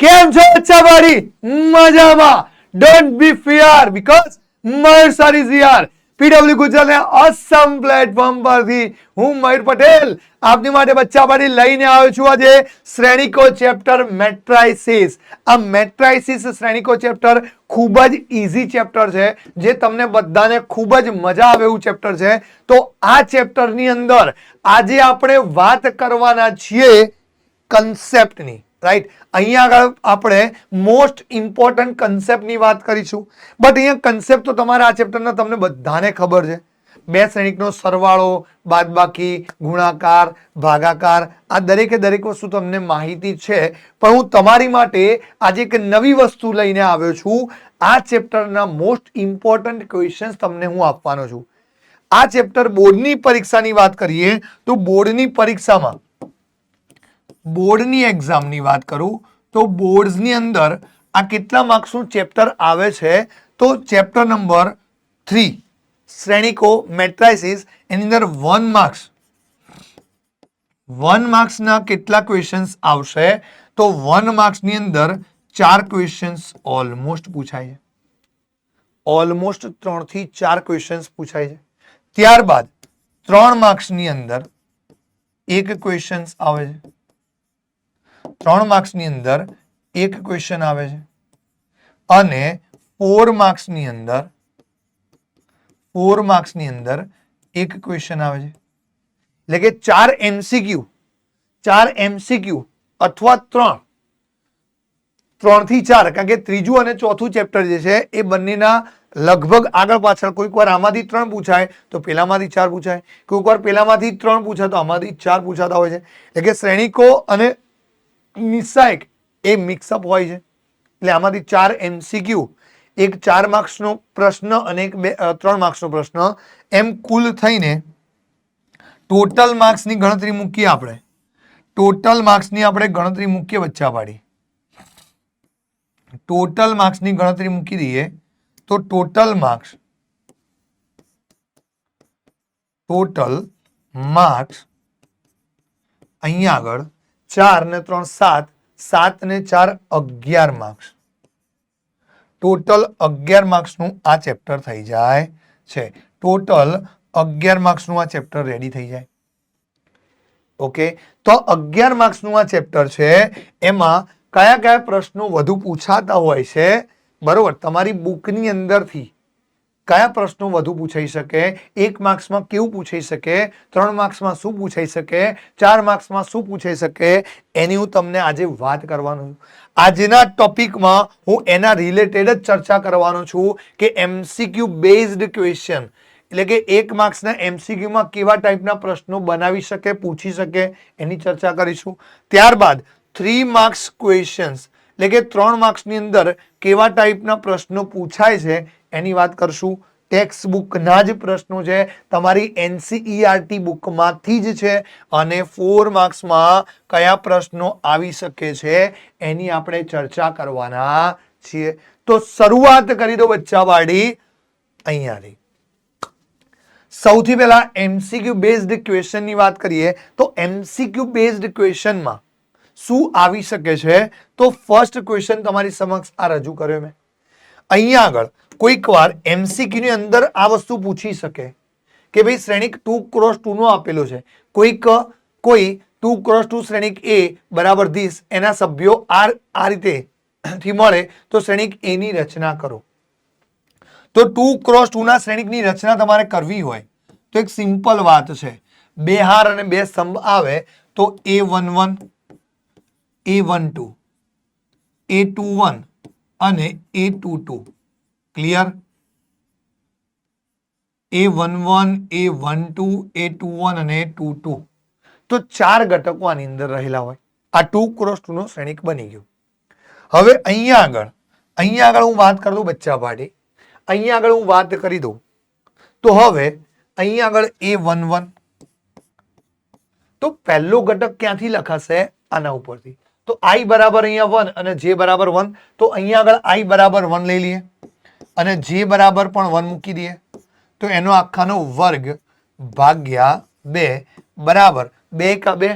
કેમ છો બચ્ચા બાડી? મજામાં. Don't be fear because Mayur sir is here. PW ગુજરાતના ઓસમ પ્લેટફોર્મ પરથી હું મયુર પટેલ આપની માટે બચ્ચા બાડી લઈને આવ્યો છું. આજે શ્રેણીકો ચેપ્ટર મેટ્રાઇસિસ. આ મેટ્રાઇસિસ શ્રેણીકો ચેપ્ટર ખૂબ જ ઈઝી ચેપ્ટર છે, જે તમને બધાને ખૂબ જ મજા આવે એવું ચેપ્ટર છે. તો આ ચેપ્ટરની અંદર આજે આપણે વાત કરવાના છીએ કન્સેપ્ટની. રાઈટ, અહીંયા આગળ આપણે મોસ્ટ ઇમ્પોર્ટન્ટ કન્સેપ્ટની વાત કરીશું. બટ અહીંયા કન્સેપ્ટ તો તમારા આ ચેપ્ટરના તમને બધાને ખબર છે. બે શ્રેણીકનો સરવાળો, બાદબાકી, ગુણાકાર, ભાગાકાર, આ દરેકે દરેક વસ્તુ તમને માહિતી છે. પણ હું તમારી માટે આજે એક નવી વસ્તુ લઈને આવ્યો છું. આ ચેપ્ટરના મોસ્ટ ઇમ્પોર્ટન્ટ ક્વેશ્ચન્સ તમને હું આપવાનો છું. આ ચેપ્ટર બોર્ડની પરીક્ષાની વાત કરીએ તો બોર્ડની પરીક્ષામાં, બોર્ડની એક્ઝામની વાત કરું તો બોર્ડની અંદર આ કેટલા માર્ક્સનું ચેપ્ટર આવે છે? તો ચેપ્ટર નંબર 3 શ્રેણીકો મેટ્રાઇસિસ, એની અંદર 1 માર્ક્સના કેટલા ક્વેશ્ચન્સ આવશે? તો 1 માર્ક્સની અંદર 4 ક્વેશ્ચન્સ ઓલમોસ્ટ પૂછાય છે. ઓલમોસ્ટ 3 થી 4 ક્વેશ્ચન્સ પૂછાય છે. ત્યારબાદ 3 માર્ક્સની અંદર એક ક્વેશ્ચન્સ આવે છે. 3 માર્ક્સની અંદર એક ક્વેશ્ચન આવે છે અને 4 માર્ક્સની અંદર એક ક્વેશ્ચન આવે છે. એટલે કે 4 MCQ અથવા 3 થી 4, કારણ કે ત્રીજું અને ચોથું ચેપ્ટર જે છે એ બંનેના લગભગ આગળ પાછળ, કોઈક વાર આમાંથી 3 પૂછાય તો પેલામાંથી 4 પૂછાય, કોઈક વાર પેલામાંથી 3 પૂછાય તો આમાંથી 4 પૂછાતા હોય છે. એટલે કે શ્રેણીકો અને નિસાયક એ મિક્સઅપ હોય છે. એટલે આમાંથી 4 MCQ, એક 4 માર્ક્સનો પ્રશ્ન અને એક 3 માર્ક્સનો પ્રશ્ન, એમ કુલ થઈને ટોટલ માર્ક્સની ગણતરી મૂકીએ આપણે. ટોટલ માર્ક્સની આપણે ગણતરી મૂકીએ બચ્ચા પાડી. ટોટલ માર્ક્સની ગણતરી મૂકી દઈએ તો ટોટલ માર્ક્સ અહીંયા આગળ 4 ને 3 7, 7 ને 4 11 માર્ક્સ. ટોટલ 11 માર્ક્સનું આ ચેપ્ટર થઈ જાય છે. ટોટલ 11 માર્ક્સનું આ ચેપ્ટર રેડી થઈ જાય. ઓકે, તો 11 માર્ક્સનું આ ચેપ્ટર છે. એમાં કયા કયા પ્રશ્નો વધુ પૂછાતા હોય છે? બરોબર, તમારી બુકની અંદરથી કયા પ્રશ્નો વધુ પૂછાઈ શકે? 1 માર્ક્સમાં કેવું પૂછાઈ શકે? 3 માર્ક્સમાં શું પૂછાઈ શકે? 4 માર્ક્સમાં શું પૂછાઈ શકે? એની હું તમને આજે વાત કરવાનો છું. આજના ટોપિકમાં હું એના રિલેટેડ જ ચર્ચા કરવાનો છું કે MCQ બેઝડ ક્વેશ્ચન, એટલે કે 1 માર્ક્સના MCQમાં કેવા ટાઈપના પ્રશ્નો બનાવી શકે, પૂછી શકે, એની ચર્ચા કરીશું. ત્યારબાદ 3 માર્ક્સ ક્વેશ્ચન્સ, એટલે કે 3 માર્ક્સની અંદર કેવા ટાઈપના પ્રશ્નો પૂછાય છે એની વાત કરશું. ટેક્સ્ટ બુકના જ પ્રશ્નો છે, તમારી NCERT બુકમાંથી જ છે, અને 4 માર્ક્સમાં કયા પ્રશ્નો આવી શકે છે એની આપણે ચર્ચા કરવાના છીએ. તો શરૂઆત કરી દો બચ્ચા વાડી અહીંયાથી. સૌથી પહેલા MCQ બેઝડ ક્વેશ્ચનની વાત કરીએ તો MCQ બેઝડ ક્વેશ્ચનમાં શું આવી શકે છે? તો ફર્સ્ટ ક્વેશ્ચન તમારી સમક્ષ આ રજૂ કર્યો મેં. અહીંયા આગળ કોઈક વાર MCQ ની અંદર આ વસ્તુ પૂછી શકે કે ભાઈ શ્રેણીક 2x2 નો આપેલો છે, કોઈ 2x2 શ્રેણીક A બરાબર ધીસ, એના સભ્યો આ રીતે થી મળે તો શ્રેણીક A ની રચના કરો. તો 2x2 ના શ્રેણીકની રચના તમારે કરવી હોય તો એક સિમ્પલ વાત છે, 2 હાર અને 2 સ્તંભ આવે તો A11, A12, A21 અને A22. Clear? A11, A12, A21 અને A22. તો 4 ઘટકો આની અંદર રહેલા હોય. આ 2x2 નો શ્રેણીક બની ગયું. હવે અહીંયા આગળ હું વાત કરી દઉં બચ્ચા પાડી. અહીંયા આગળ હું વાત કરી દઉં તો હવે અહીંયા આગળ A11, તો પહેલો ઘટક ક્યાંથી લખાશે? આના ઉપરથી. તો I બરાબર અહીંયા 1 અને J બરાબર 1, તો અહીંયા આગળ I બરાબર 1 લઈ લઈએ અને J બરાબર પણ 1 મૂકી દઈએ. તો એનો આખાનો વર્ગ ભાગ્યા 2 બરાબર 2 કા 2,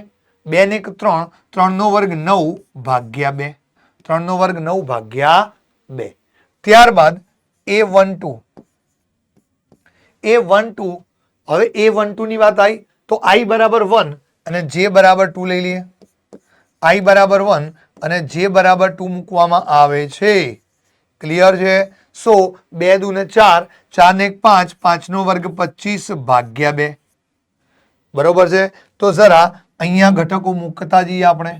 2 ને 3, 3 નો વર્ગ 9 ભાગ્યા 2. 3 નો વર્ગ 9 ભાગ્યા 2. ત્યારબાદ A12 હવે A12 ની વાત આવી તો I બરાબર 1 અને J બરાબર 2 લઈ લઈએ. I બરાબર 1 અને J બરાબર 2 મૂકવામાં આવે છે. ક્લિયર છે? સો 2 દુ ને 4, 4 ને 1 5, 5 નો વર્ગ 25 ભાગ્યા 2. બરોબર છે? તો જરા અહીંયા ઘટકો મૂકતા જઈએ આપણે.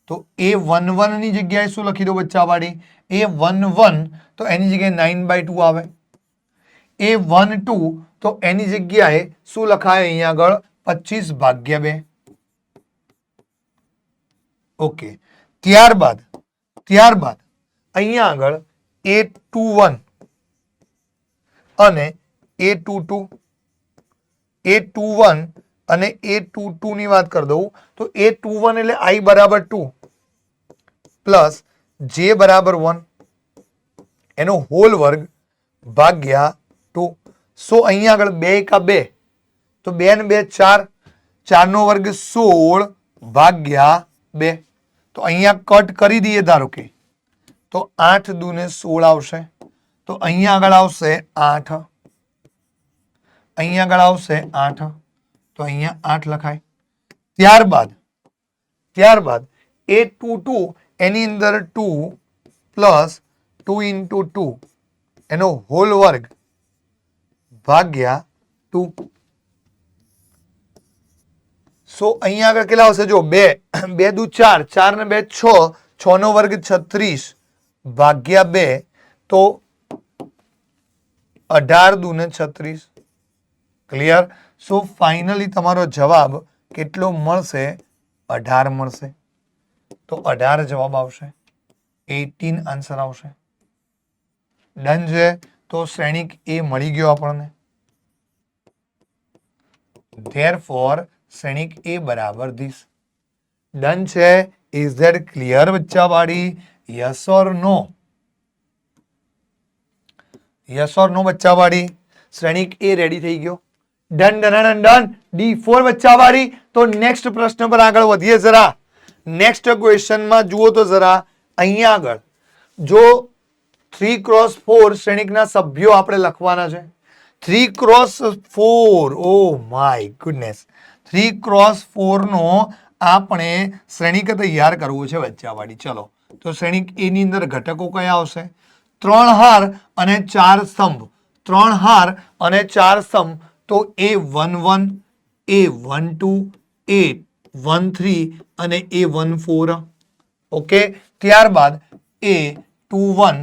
તો A11 ની જગ્યાએ શું લખી દો બચ્ચાવાળી? A11 તો એની જગ્યાએ 9/2 આવે. A12 તો એની જગ્યાએ શું લખાય અહીંયા આગળ? 25 ભાગ્યા 2. ઓકે. ત્યારબાદ અહીંયા આગળ A21 અને A22 અને A22 ની વાત કરી દઉં તો A21 એટલે I બરાબર 2 પ્લસ J બરાબર 1 એનો હોલ વર્ગ ભાગ્યા 2. સો અહીંયા આગળ 2 એકા 2 તો 2 ને 2 4, 4 નો વર્ગ 16 ભાગ્યા 2. તો અહીંયા કટ કરી દઈએ ધારો કે તો 8 દુ ને 16 આવશે. તો અહીંયા આગળ આવશે 8, અહીંયા આગળ આવશે 8, તો અહીંયા 8 લખાય. ત્યારબાદ A22 એની અંદર 2 પ્લસ 2 into 2 એનો હોલ વર્ગ ભાગ્યા 2. સો અહીંયા આગળ કેટલા આવશે? જો 2 2 દુ 4, 4 ને 2 6, 6 નો વર્ગ 36 ભાગ્યા 2 તો 18 દુ ને 36. ક્લિયર? સો ફાઇનલી તમારો જવાબ કેટલો મળશે? 18 મળશે. તો 18 જવાબ આવશે. 18 આન્સર આવશે. ડન છે? તો શ્રેણિક એ મળી ગયો આપણને. ધેરફોર શ્રેણિક એ બરાબર ધીસ. ડન છે? ઇઝ ધેટ ક્લિયર બચ્ચાવાળી? Yes or no? Yes or no બચ્ચાવાળી? શ્રેણિક એ રેડી થઈ ગયો. Done done done. D4 બચ્ચાવાળી. તો નેક્સ્ટ પ્રશ્ન પર આગળ વધીએ જરા. નેક્સ્ટ ક્વેશ્ચનમાં જુઓ તો જરા અહીંયા આગળ જો 3x4 શ્રેણિકના સભ્યો આપણે લખવાના છે. 3x4, O my goodness, 3x4 નો આપણે શ્રેણિક તૈયાર કરવું છે બચ્ચાવાળી. ચલો તો શ્રેણિક એ ની અંદર ઘટકો કયા આવશે? 3 હાર અને 4 સ્તંભ. 3 હાર અને 4 સ્તંભ તો A11, A12, A13 અને A14. ઓકે. ત્યારબાદ A21,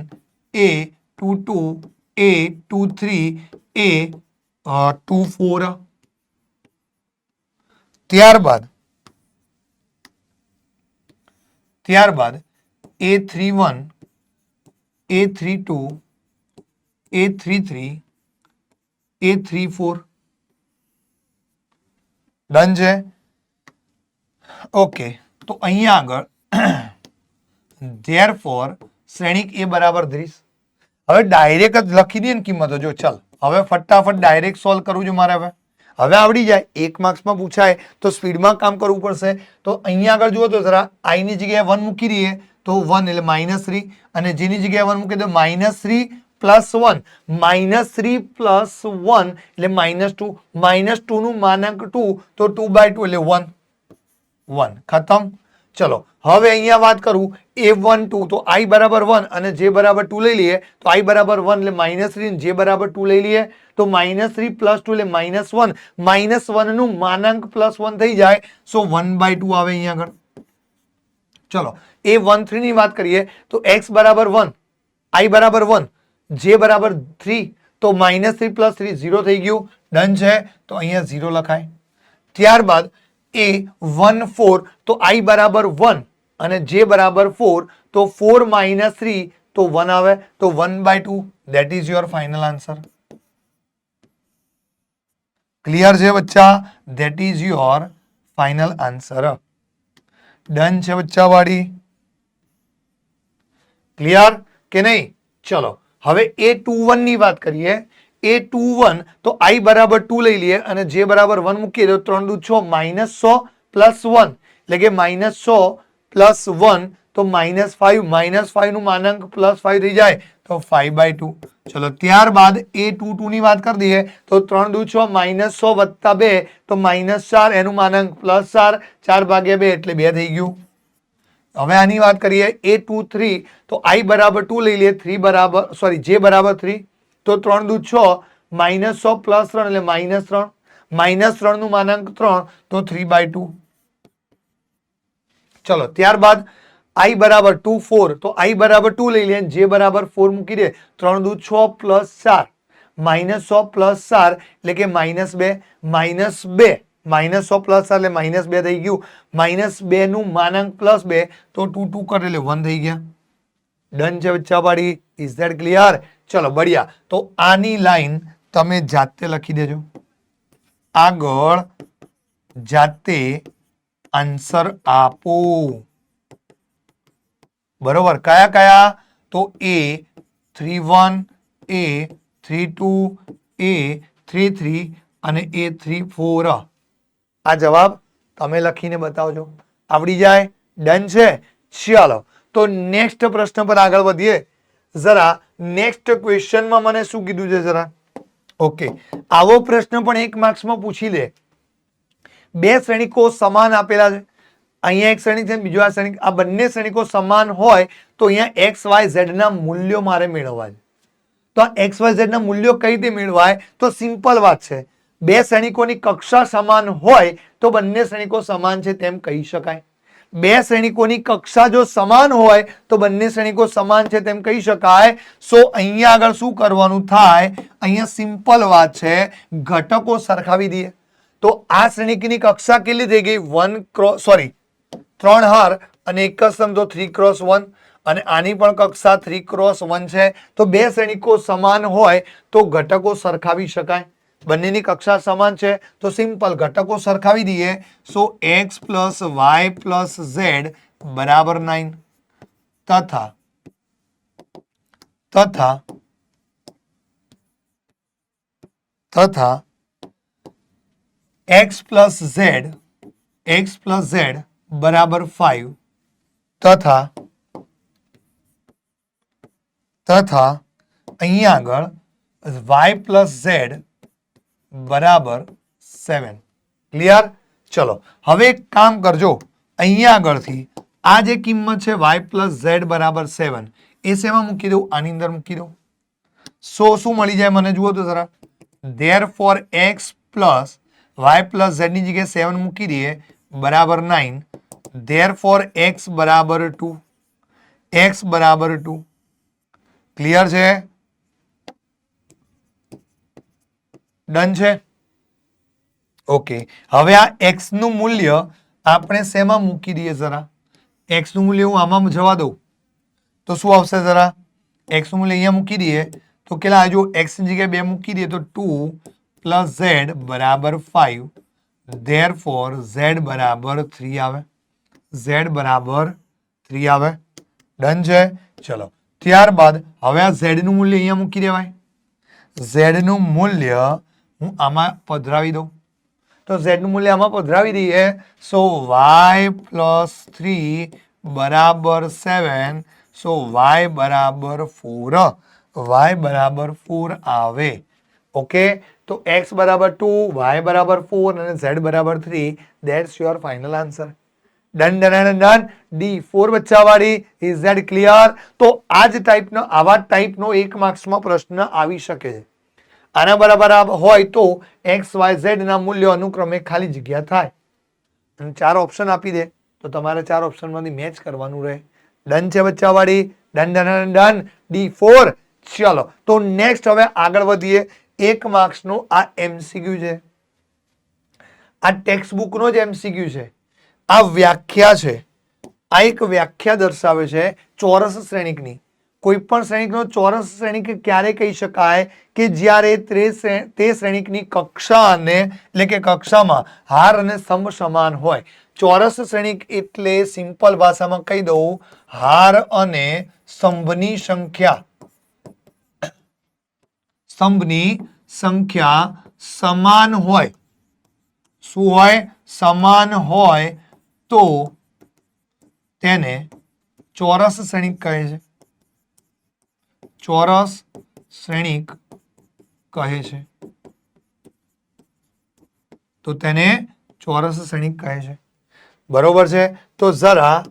A22, A23, A24. ત્યારબાદ A31, A32, A33, A34. Done છે? ઓકે. તો અહીંયા આગળ ધેરફોર શ્રેણિક એ બરાબર 30. હવે ડાયરેક્ટ જ લખી દઈએ ને કિંમતો. જો ચાલ હવે ફટાફટ ડાયરેક્ટ સોલ્વ કરવું છે મારે. હવે આવડી જાય. 1 માર્ક્સમાં પૂછાય તો સ્પીડમાં કામ કરવું પડશે. તો અહીંયા આગળ જુઓ તો જરા I ની જગ્યાએ 1 મૂકી દઈએ તો 1 એટલે -3 અને J ની જગ્યાએ 1 મૂકી દો -3 પ્લસ 1, -3 પ્લસ 1 એટલે -2, -2 નું માનાંક 2 તો 2/2 એટલે 1 ખતમ. ચલો હવે અહીંયા વાત કરું A12 તો I બરાબર 1 અને J બરાબર 2 લઈ લઈએ. તો I બરાબર 1 એટલે -3 અને J બરાબર 2 લઈ લઈએ તો -3 પ્લસ 2 એટલે -1, -1 નું માનાંક +1 થઈ જાય. સો 1/2 આવે અહીંયા આગળ. ચલો A13 ની વાત કરીએ તો x બરાબર 1, I બરાબર 1, J બરાબર 3 તો -3 પ્લસ 3 0 થઈ ગયું. ડન છે? તો અહીંયા 0 લખાય. ત્યારબાદ A14 તો I બરાબર 1 અને J બરાબર 4 તો 4 - 3 તો 1 આવે તો 1/2. That is your final answer. Clear છે બચ્ચા? That is your final answer. Done છે બચ્ચાવાળી? ક્લિયર કે નહીં? ચલો હવે A21 ની વાત કરીએ. A21 તો I બરાબર 2 લઈ લઈએ અને J બરાબર 1 મૂકીએ તો 3 દુ 6 -100 પ્લસ 1 એટલે કે -100 પ્લસ 1 તો -5 નું માનાંક +5 થઈ જાય તો 5/2. ચલો ત્યારબાદ a22 ની વાત કરી દઈએ તો 3 દુ 6 -100 + 2 તો -4 એનું માનાંક +4 4/2 એટલે 2 થઈ ગયું. હવે આની વાત કરીએ a23 તો i બરાબર 2 લઈ લઈએ j બરાબર 3 તો 3 દુ 6 -100 + 3 એટલે -3 -3 નું માનાંક 3 તો 3/2. ચલો ત્યારબાદ i બરાબર 2 4 તો i બરાબર 2 લઈ લઈએ j બરાબર 4 મૂકી દે 3 દુ 6 + 4 -100 + 4 એટલે કે -2 -2 -100 + 4 એટલે -2 થઈ ગયું. -2 નું માનાંક +2 તો 2 2 કરે એટલે 1 થઈ ગયા. ડન છે બચ્ચા પાડી. Is that clear? ચલો બઢિયા. તો આની લાઈન તમે જાતે લખી દેજો. આગળ જાતે આન્સર આપો. બરોબર. કયા કયા? તો A31 A32 A33 અને A34. આ જવાબ તમે લખીને બતાવજો. આવડી જાય? ડન છે. ચાલો તો નેક્સ્ટ પ્રશ્ન પર આગળ વધીએ. જરા નેક્સ્ટ ક્વેશ્ચનમાં મને શું કીધું છે જરા ઓકે. આવો પ્રશ્ન પણ 1 માર્ક્સમાં પૂછી લે. બે શ્રેણિકો સમાન આપેલા છે. અહીંયા એક શ્રેણિક છે બીજો આ શ્રેણિક. આ બંને શ્રેણિકો સમાન હોય તો અહીંયા x y z ના મૂલ્યો મારે મેળવવા છે. તો આ x y z ના મૂલ્યો કઈ રીતે મેળવાય? તો સિમ્પલ વાત છે. બે શ્રેણિકોની કક્ષા સમાન હોય તો બંને શ્રેણિકો સમાન છે તેમ કહી શકાય. બે શ્રેણિકોની કક્ષા જો સમાન હોય તો બંને શ્રેણિકો સમાન છે તેમ કહી શકાય. સો અહીંયા આગળ શું કરવાનું થાય? અહીંયા સિમ્પલ વાત છે, ઘટકો સરખાવી દઈએ. તો આ શ્રેણિકની કક્ષા કેટલી થઈ ગઈ? 3 હાર અને એક જ સ્તંભ તો 3x1 અને આની પણ કક્ષા 3x1 છે. તો બે શ્રેણિકો સમાન હોય તો ઘટકો સરખાવી શકાય. બંનેની કક્ષા સમાન છે તો સિમ્પલ ઘટકો સરખાવી દઈએ. સો x + y + z બરાબર 9 તથા x + z બરાબર 5 તથા અહીંયા આગળ y + z બરાબર 7. ક્લિયર? ચલો હવે એક કામ કરજો. અહીંયા આગળથી આ જે કિંમત છે y + z બરાબર 7 એ શેમાં મૂકી દઉં? આની અંદર મૂકી દઉં. સો શું મળી જાય મને જુઓ તો જરા. Therefore x + y + z ની જગ્યાએ 7 મૂકી દઈએ બરાબર 9. Therefore x બરાબર 2. x બરાબર 2. ક્લિયર છે? ડન છે? ઓકે. હવે આ x નું મૂલ્ય આપણે શેમાં મૂકી દઈએ જરા? x નું મૂલ્ય હું આમાં જવા દઉં તો શું આવશે જરા? x નું મૂલ્ય અહીંયા મૂકી દઈએ તો કેટલા જો x ની જગ્યાએ 2 મૂકી દઈએ તો 2 + z બરાબર 5. Therefore z બરાબર 3 આવે. z બરાબર 3 આવે. ડન છે? ચલો ત્યારબાદ હવે આ z નું મૂલ્ય અહીંયા મૂકી દેવાય. z નું મૂલ્ય હું આમાં પધરાવી દઉં તો z નું મૂલ્ય આમાં પધરાવી દઈએ. સો y + 3 બરાબર 7. સો y બરાબર 4. y બરાબર 4 આવે. ઓકે. તો x બરાબર 2, y બરાબર 4 અને z બરાબર 3. That's your final answer. Done done done. D4 બચ્ચાવાળી. Is that clear? તો આ જ ટાઈપનો આવા ટાઈપનો 1 માર્ક્સમાં પ્રશ્ન આવી શકે છે. આના બરાબર હોય તો x y z ના મૂલ્યો અનુક્રમે ખાલી જગ્યા થાય અને 4 ઓપ્શન આપી દે તો તમારે 4 ઓપ્શનમાંથી મેચ કરવાનું રહે. ડન છે બચ્ચાવાળી? Done done done. D4. ચલો તો નેક્સ્ટ હવે આગળ વધીએ. 1 માર્ક્સનો આ MCQ છે. આ ટેક્સ્ટ બુકનો જ MCQ છે. આ વ્યાખ્યા છે. આ એક વ્યાખ્યા દર્શાવે છે ચોરસ શ્રેણિકની. કોઈ પણ શ્રેણિકનો ચોરસ શ્રેણિક ક્યારે કહી શકાય? કે જ્યારે તે શ્રેણિકની કક્ષા અને એટલે કે કક્ષામાં હાર અને સ્તંભ સમાન હોય. ચોરસ શ્રેણિક એટલે સિમ્પલ ભાષામાં કહી દઉં, હાર અને સ્તંભની સંખ્યા સમાન હોય. શું હોય? સમાન હોય તો તેને ચોરસ શ્રેણિક કહે છે. ચોરસ શ્રેણિક કહે છે. તો તેને ચોરસ શ્રેણિક કહે છે. બરોબર છે. તો જરા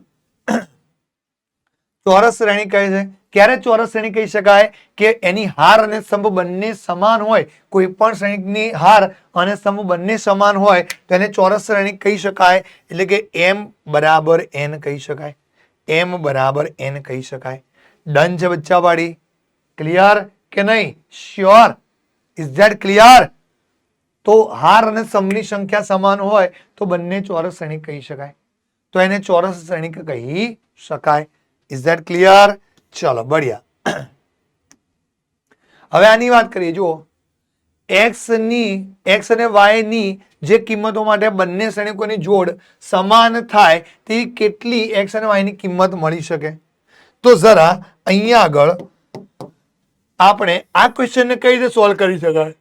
ચોરસ શ્રેણી કહે છે. ક્યારે ચોરસ શ્રેણી કહી શકાય? કે એની હાર અને સ્તંભ બંને સમાન હોય. કોઈ પણ શ્રેણીની હાર અને સ્તંભ બંને સમાન હોય તેને ચોરસ શ્રેણી કહી શકાય. એટલે કે m બરાબર n કહી શકાય. m બરાબર n કહી શકાય. ડન છે બચ્ચા પાડી? ક્લિયર કે નહીં? શ્યોર? Is that clear? તો હાર અને સ્તંભની સંખ્યા સમાન હોય તો બંને ચોરસ શ્રેણી કહી શકાય. તો એને ચોરસ શ્રેણી કહી શકાય. Is that clear? ચલો બઢિયા. હવે આની વાત કરીએ. જુઓ, x અને y ની જે કિંમતો માટે બંને શ્રેણીકોની જોડ સમાન થાય તેવી કેટલી x અને y ની કિંમત મળી શકે? તો જરા અહીંયા આગળ આપણે આ ક્વેશ્ચનને કઈ રીતે સોલ્વ કરી શકાય?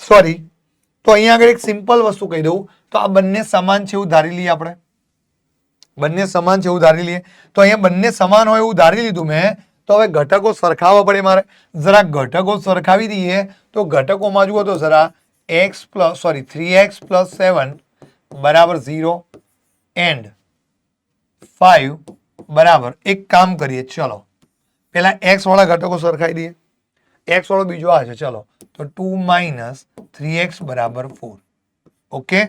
સોરી, તો અહીંયા આગળ એક સિમ્પલ વસ્તુ કહી દઉં. તો આ બંને સમાન છે એવું ધારી લઈએ. આપણે બંને સમાન છે એવું ધારી લઈએ. તો અહીંયા બંને સમાન હોય એવું ધારી લીધું મેં. તો હવે ઘટકો સરખાવવા પડે મારે. જરા ઘટકો સરખાવી દઈએ. તો ઘટકોમાં જુઓ તો જરા 3x + 7 બરાબર 0 એન્ડ 5 બરાબર, એક કામ કરીએ. ચલો પેલા x વાળા ઘટકો સરખાવી દઈએ. x વાળો બીજો આ છે. ચલો તો 2 - 3x બરાબર 4. ઓકે.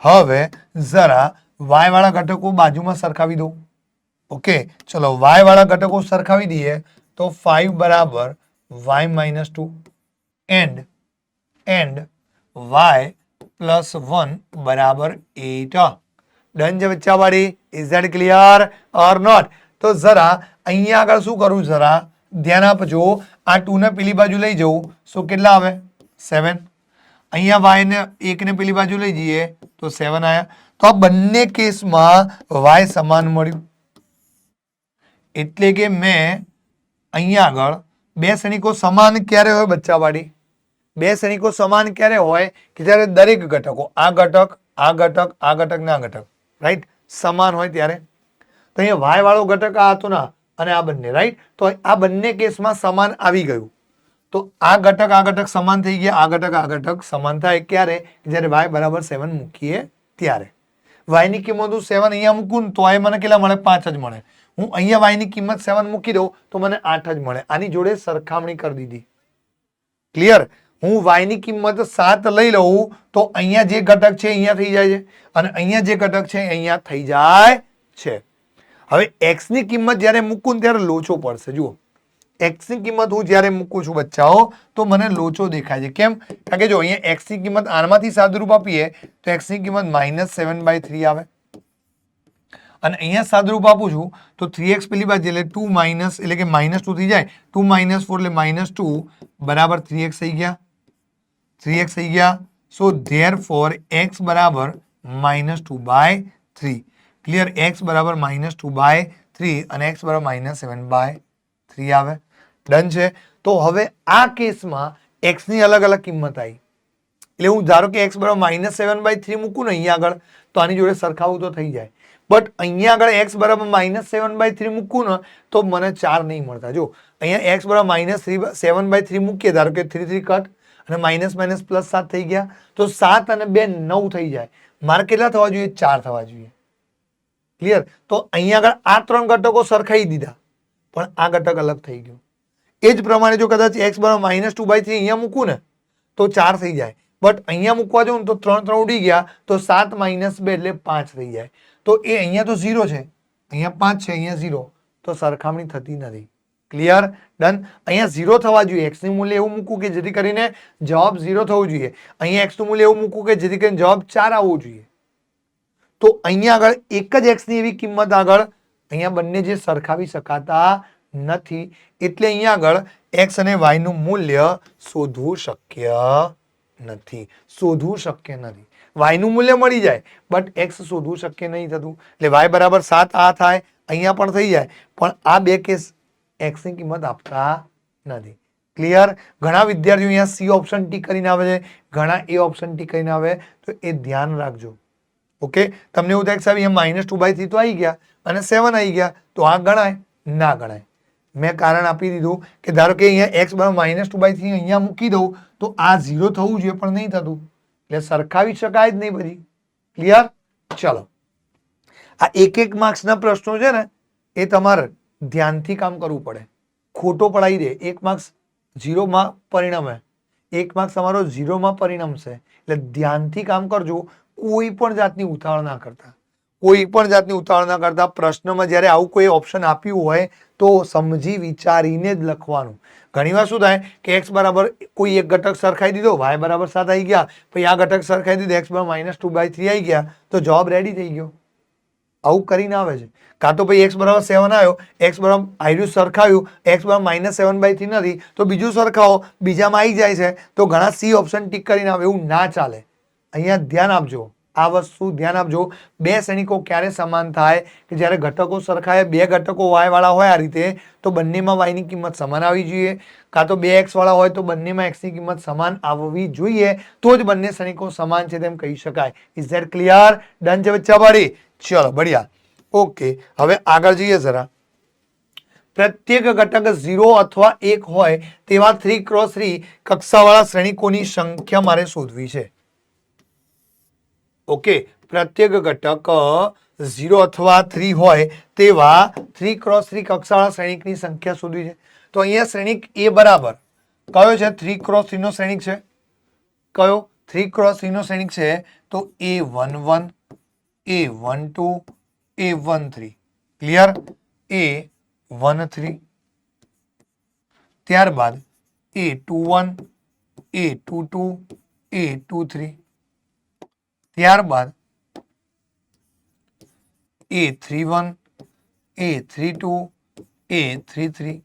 હવે જરા y વાળા ઘટકો બાજુમાં સરખાવી દો. ઓકે. ચલો y વાળા ઘટકો સરખાવી દઈએ. તો 5 બરાબર y - 2 એન્ડ y + 1 બરાબર 8. ડન છે બચ્ચા વાળી? Is that clear or not? તો જરા અહીંયા આગળ શું કરું? જરા ધ્યાન આપજો. આ 2 ને પેલી બાજુ લઈ જવું. શું કેટલા આવે? 7. અહીંયા y ને 1 ને પેલી બાજુ લઈ જઈએ તો 7 આયા. તો આ બંને કેસમાં y સમાન મળ્યું. એટલે કે મેં અહીંયા આગળ બે શ્રેણીકો સમાન ક્યારે હોય બચ્ચા પાડી? બે શ્રેણીકો સમાન ક્યારે હોય? કે જ્યારે દરેક ઘટકો આ ઘટક, આ ઘટક, આ ઘટક ને આ ઘટક રાઈટ સમાન હોય ત્યારે. તો અહીંયા y વાળો ઘટક આ હતો ના, અને આ બંને રાઈટ. તો આ બંને કેસમાં સમાન આવી ગયું. તો આ ઘટક સમાન થઈ ગયા. આ ઘટક સમાન થાય ક્યારે? જ્યારે y બરાબર 7 મૂકીએ ત્યારે. y ની કિંમત હું 7 અહીંયા મૂકું તો એ મને કેટલા મળે? 5 જ મળે. હું અહીંયા y ની કિંમત 7 મૂકી દઉં તો મને 8 જ મળે. આની જોડે સરખામણી કરી દીધી. ક્લિયર? હું y ની કિંમત 7 લઈ લઉં તો અહીંયા જે ઘટક છે અહીંયા થઈ જાય છે, અને અહીંયા જે ઘટક છે અહીંયા થઈ જાય છે. હવે x ની કિંમત જ્યારે મૂકું ત્યારે લોચો પડશે. જુઓ, x ની કિંમત હું જ્યારે મૂકું છું બચ્ચાઓ તો મને લોચો દેખાય છે. કેમ? કારણ કે જો અહીંયા x ની કિંમત આમાંથી સાદુરૂપ આપીએ તો x ની કિંમત -7/3 આવે, અને અહીંયા સાદુરૂપ આપું છું તો 3x પેલી બાજુ એટલે 2 એટલે કે -2 થઈ જાય. 2 - 4 એટલે -2 બરાબર 3x થઈ ગયા. 3x થઈ ગયા. સો ધેરફોર x બરાબર -2/3. ક્લિયર? x બરાબર -2/3 અને x બરાબર -7/3 આવે. ડન છે. તો હવે આ કેસમાં x ની અલગ અલગ કિંમત આવી. એટલે હું ધારો કે x બરાબર -7/3 મૂકું ને અહીંયા આગળ, તો આની જોડે સરખાવું તો થઈ જાય. બટ અહીંયા આગળ x બરાબર -7/3 મૂકું ને તો મને 4 નહીં મળતા. જો અહીંયા x બરાબર -7/3 મૂકીએ, ધારો કે 3 3 કટ અને માઇનસ પ્લસ 7 થઈ ગયા, તો 7 અને 2 9 થઈ જાય. મારે કેટલા થવા જોઈએ? 4 થવા જોઈએ. ક્લિયર? તો અહીંયા આગળ આ 3 ઘટકો સરખાઈ દીધા, પણ આ ઘટક અલગ થઈ ગયો. એ જ પ્રમાણે જો કદાચ x બરાબર -2/3 અહીંયા મૂકું ને તો 4 થઈ જાય. બટ અહીંયા મૂકવા જાઉં ને તો 3 3 ઉડી ગયા, તો 7 - 2 એટલે 5 થઈ જાય. તો એ અહીંયા તો 0 છે, અહીંયા 5 છે, અહીંયા 0, તો સરખામણી થતી નથી. ક્લિયર? ડન. અહીંયા 0 થવા જોઈએ. x નું મૂલ્ય એવું મૂકવું કે જેથી કરીને જવાબ 0 થવું જોઈએ. અહીંયા x નું મૂલ્ય એવું મૂકવું કે જેથી કરીને જવાબ 4 આવવો જોઈએ. તો અહીંયા આગળ એક જ x ની એવી કિંમત આગળ અહીંયા બંને જે સરખાવી શકાતા નથી, એટલે અહીંયા આગળ x અને y નું મૂલ્ય શોધવું શક્ય નથી. y નું મૂલ્ય મળી જાય બટ x શોધવું શક્ય નહીં થતું. એટલે y બરાબર 7 આ થાય, અહીંયા પણ થઈ જાય, પણ આ બે કેસ x ની કિંમત આપતા નથી. ક્લિયર? ઘણા વિદ્યાર્થીઓ અહીંયા C ઓપ્શન ટીક કરીને આવે છે, ઘણા A ઓપ્શન ટીક કરીને આવે, તો એ ધ્યાન રાખજો. ઓકે, તમને એવું થાય કે સાહેબ અહીંયા -2/3 તો આવી ગયા અને 7 આવી ગયા, તો આ ગણાય? ના ગણાય. મેં કારણ આપી દીધું કે ધારો કે અહીંયા x બરાબર -2/3 અહીંયા મૂકી દઉં તો આ 0 થવું જોઈએ પણ નહીં થતું, એટલે સરખાવી શકાય જ નહીં પછી. ક્લિયર? ચલો, આ એક માર્ક્સના પ્રશ્નો છે ને એ તમારે ધ્યાનથી કામ કરવું પડે. ખોટો પડાવી દે, 1 માર્ક્સ 0 માં પરિણમે, 1 માર્ક્સ તમારો 0 માં પરિણમશે. એટલે ધ્યાનથી કામ કરજો, કોઈ પણ જાતની ઉતાવળ ના કરતા. કોઈ પણ જાતની ઉતાવળ ના કરતા. પ્રશ્નમાં જ્યારે આવું કોઈ ઓપ્શન આપ્યું હોય તો સમજી વિચારીને જ લખવાનું. ઘણીવાર શું થાય કે x બરાબર કોઈ એક ઘટક સરખાઈ દીધો, y બરાબર 7 આવી ગયા, પછી આ ઘટક સરખાઈ દીધો, x બરાબર -2/3 આવી ગયા, તો જવાબ રેડી થઈ ગયો. આવું કરીને આવે છે. કાં તો પછી x બરાબર 7 આવ્યો, x બરાબર આયરું સરખાવ્યું, x બરાબર -7/3 નથી તો બીજું સરખાવો, બીજામાં આવી જાય છે તો ઘણા સી ઓપ્શન ટીક કરીને આવે. એવું ના ચાલે. અહીંયા ધ્યાન આપજો, આ વસ્તુ ધ્યાન આપજો. બે શ્રેણીકો ક્યારે સમાન થાય કે જ્યારે ઘટકો સરખાય, બે ઘટકો y વાળા હોય આ રીતે, તો બંનેમાં y ની કિંમત સમાન આવી જોઈએ. કાં તો બે x વાળા હોય તો બંનેમાં x ની કિંમત સમાન આવવી જોઈએ, તો જ બંને શ્રેણીકો સમાન છે તેમ કહી શકાય. Is that clear? ડન છે બચ્ચા પાડી? ચલો બઢિયા. ઓકે, હવે આગળ જઈએ જરા. પ્રત્યેક ઘટક 0 અથવા 1 હોય તેવા 3x3 કક્ષાવાળા શ્રેણીકોની સંખ્યા મારે શોધવી છે. ઓકે, પ્રત્યેક ઘટક 0 અથવા 3 હોય તેવા 3x3 કક્ષાવાળા શ્રેણીકની સંખ્યા શોધવી છે. તો અહીંયા શ્રેણીક A બરાબર કયો છે? 3x3 નો શ્રેણીક છે. કયો? 3x3 નો શ્રેણીક છે તો A11, A12, A13. Clear? A13, ત્યારબાદ A21, A22, A23, ત્યારબાદ A31, A32, A33.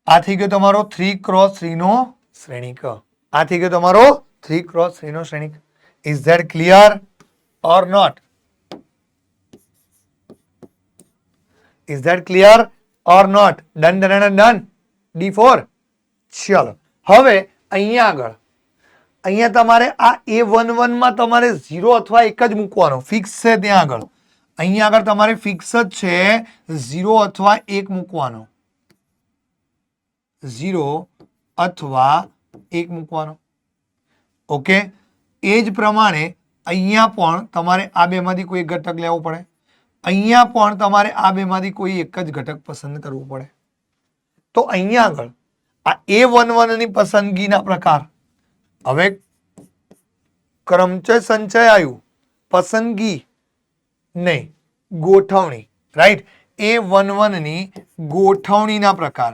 આ થઈ ગયો તમારો 3x3 નો શ્રેણીક. આ થઈ ગયો તમારો 3x3 નો શ્રેણીક. Is that clear or not? Is that clear or not? Done done done. D4. ચલો, હવે અહીંયા આગળ, અહીંયા તમારે આ A11 માં તમારે 0 અથવા 1 જ મૂકવાનો, ફિક્સ છે ત્યાં આગળ. અહીંયા આગળ તમારે ફિક્સ જ છે 0 અથવા 1 મૂકવાનો. 0 અથવા 1 મૂકવાનો. ઓકે, એ જ પ્રમાણે અહીંયા પણ તમારે આ બેમાંથી કોઈ એક ઘટક લેવો પડે. અહીંયા પણ તમારે આ બેમાંથી કોઈ એક જ ઘટક પસંદ કરવું પડે. તો અહીંયા આગળ આ A11 ની પસંદગીના પ્રકાર, હવે ક્રમચય સંચય આવ્યું, પસંદગી નહીં, ગોઠવણી. રાઈટ? A11 ની ગોઠવણીના પ્રકાર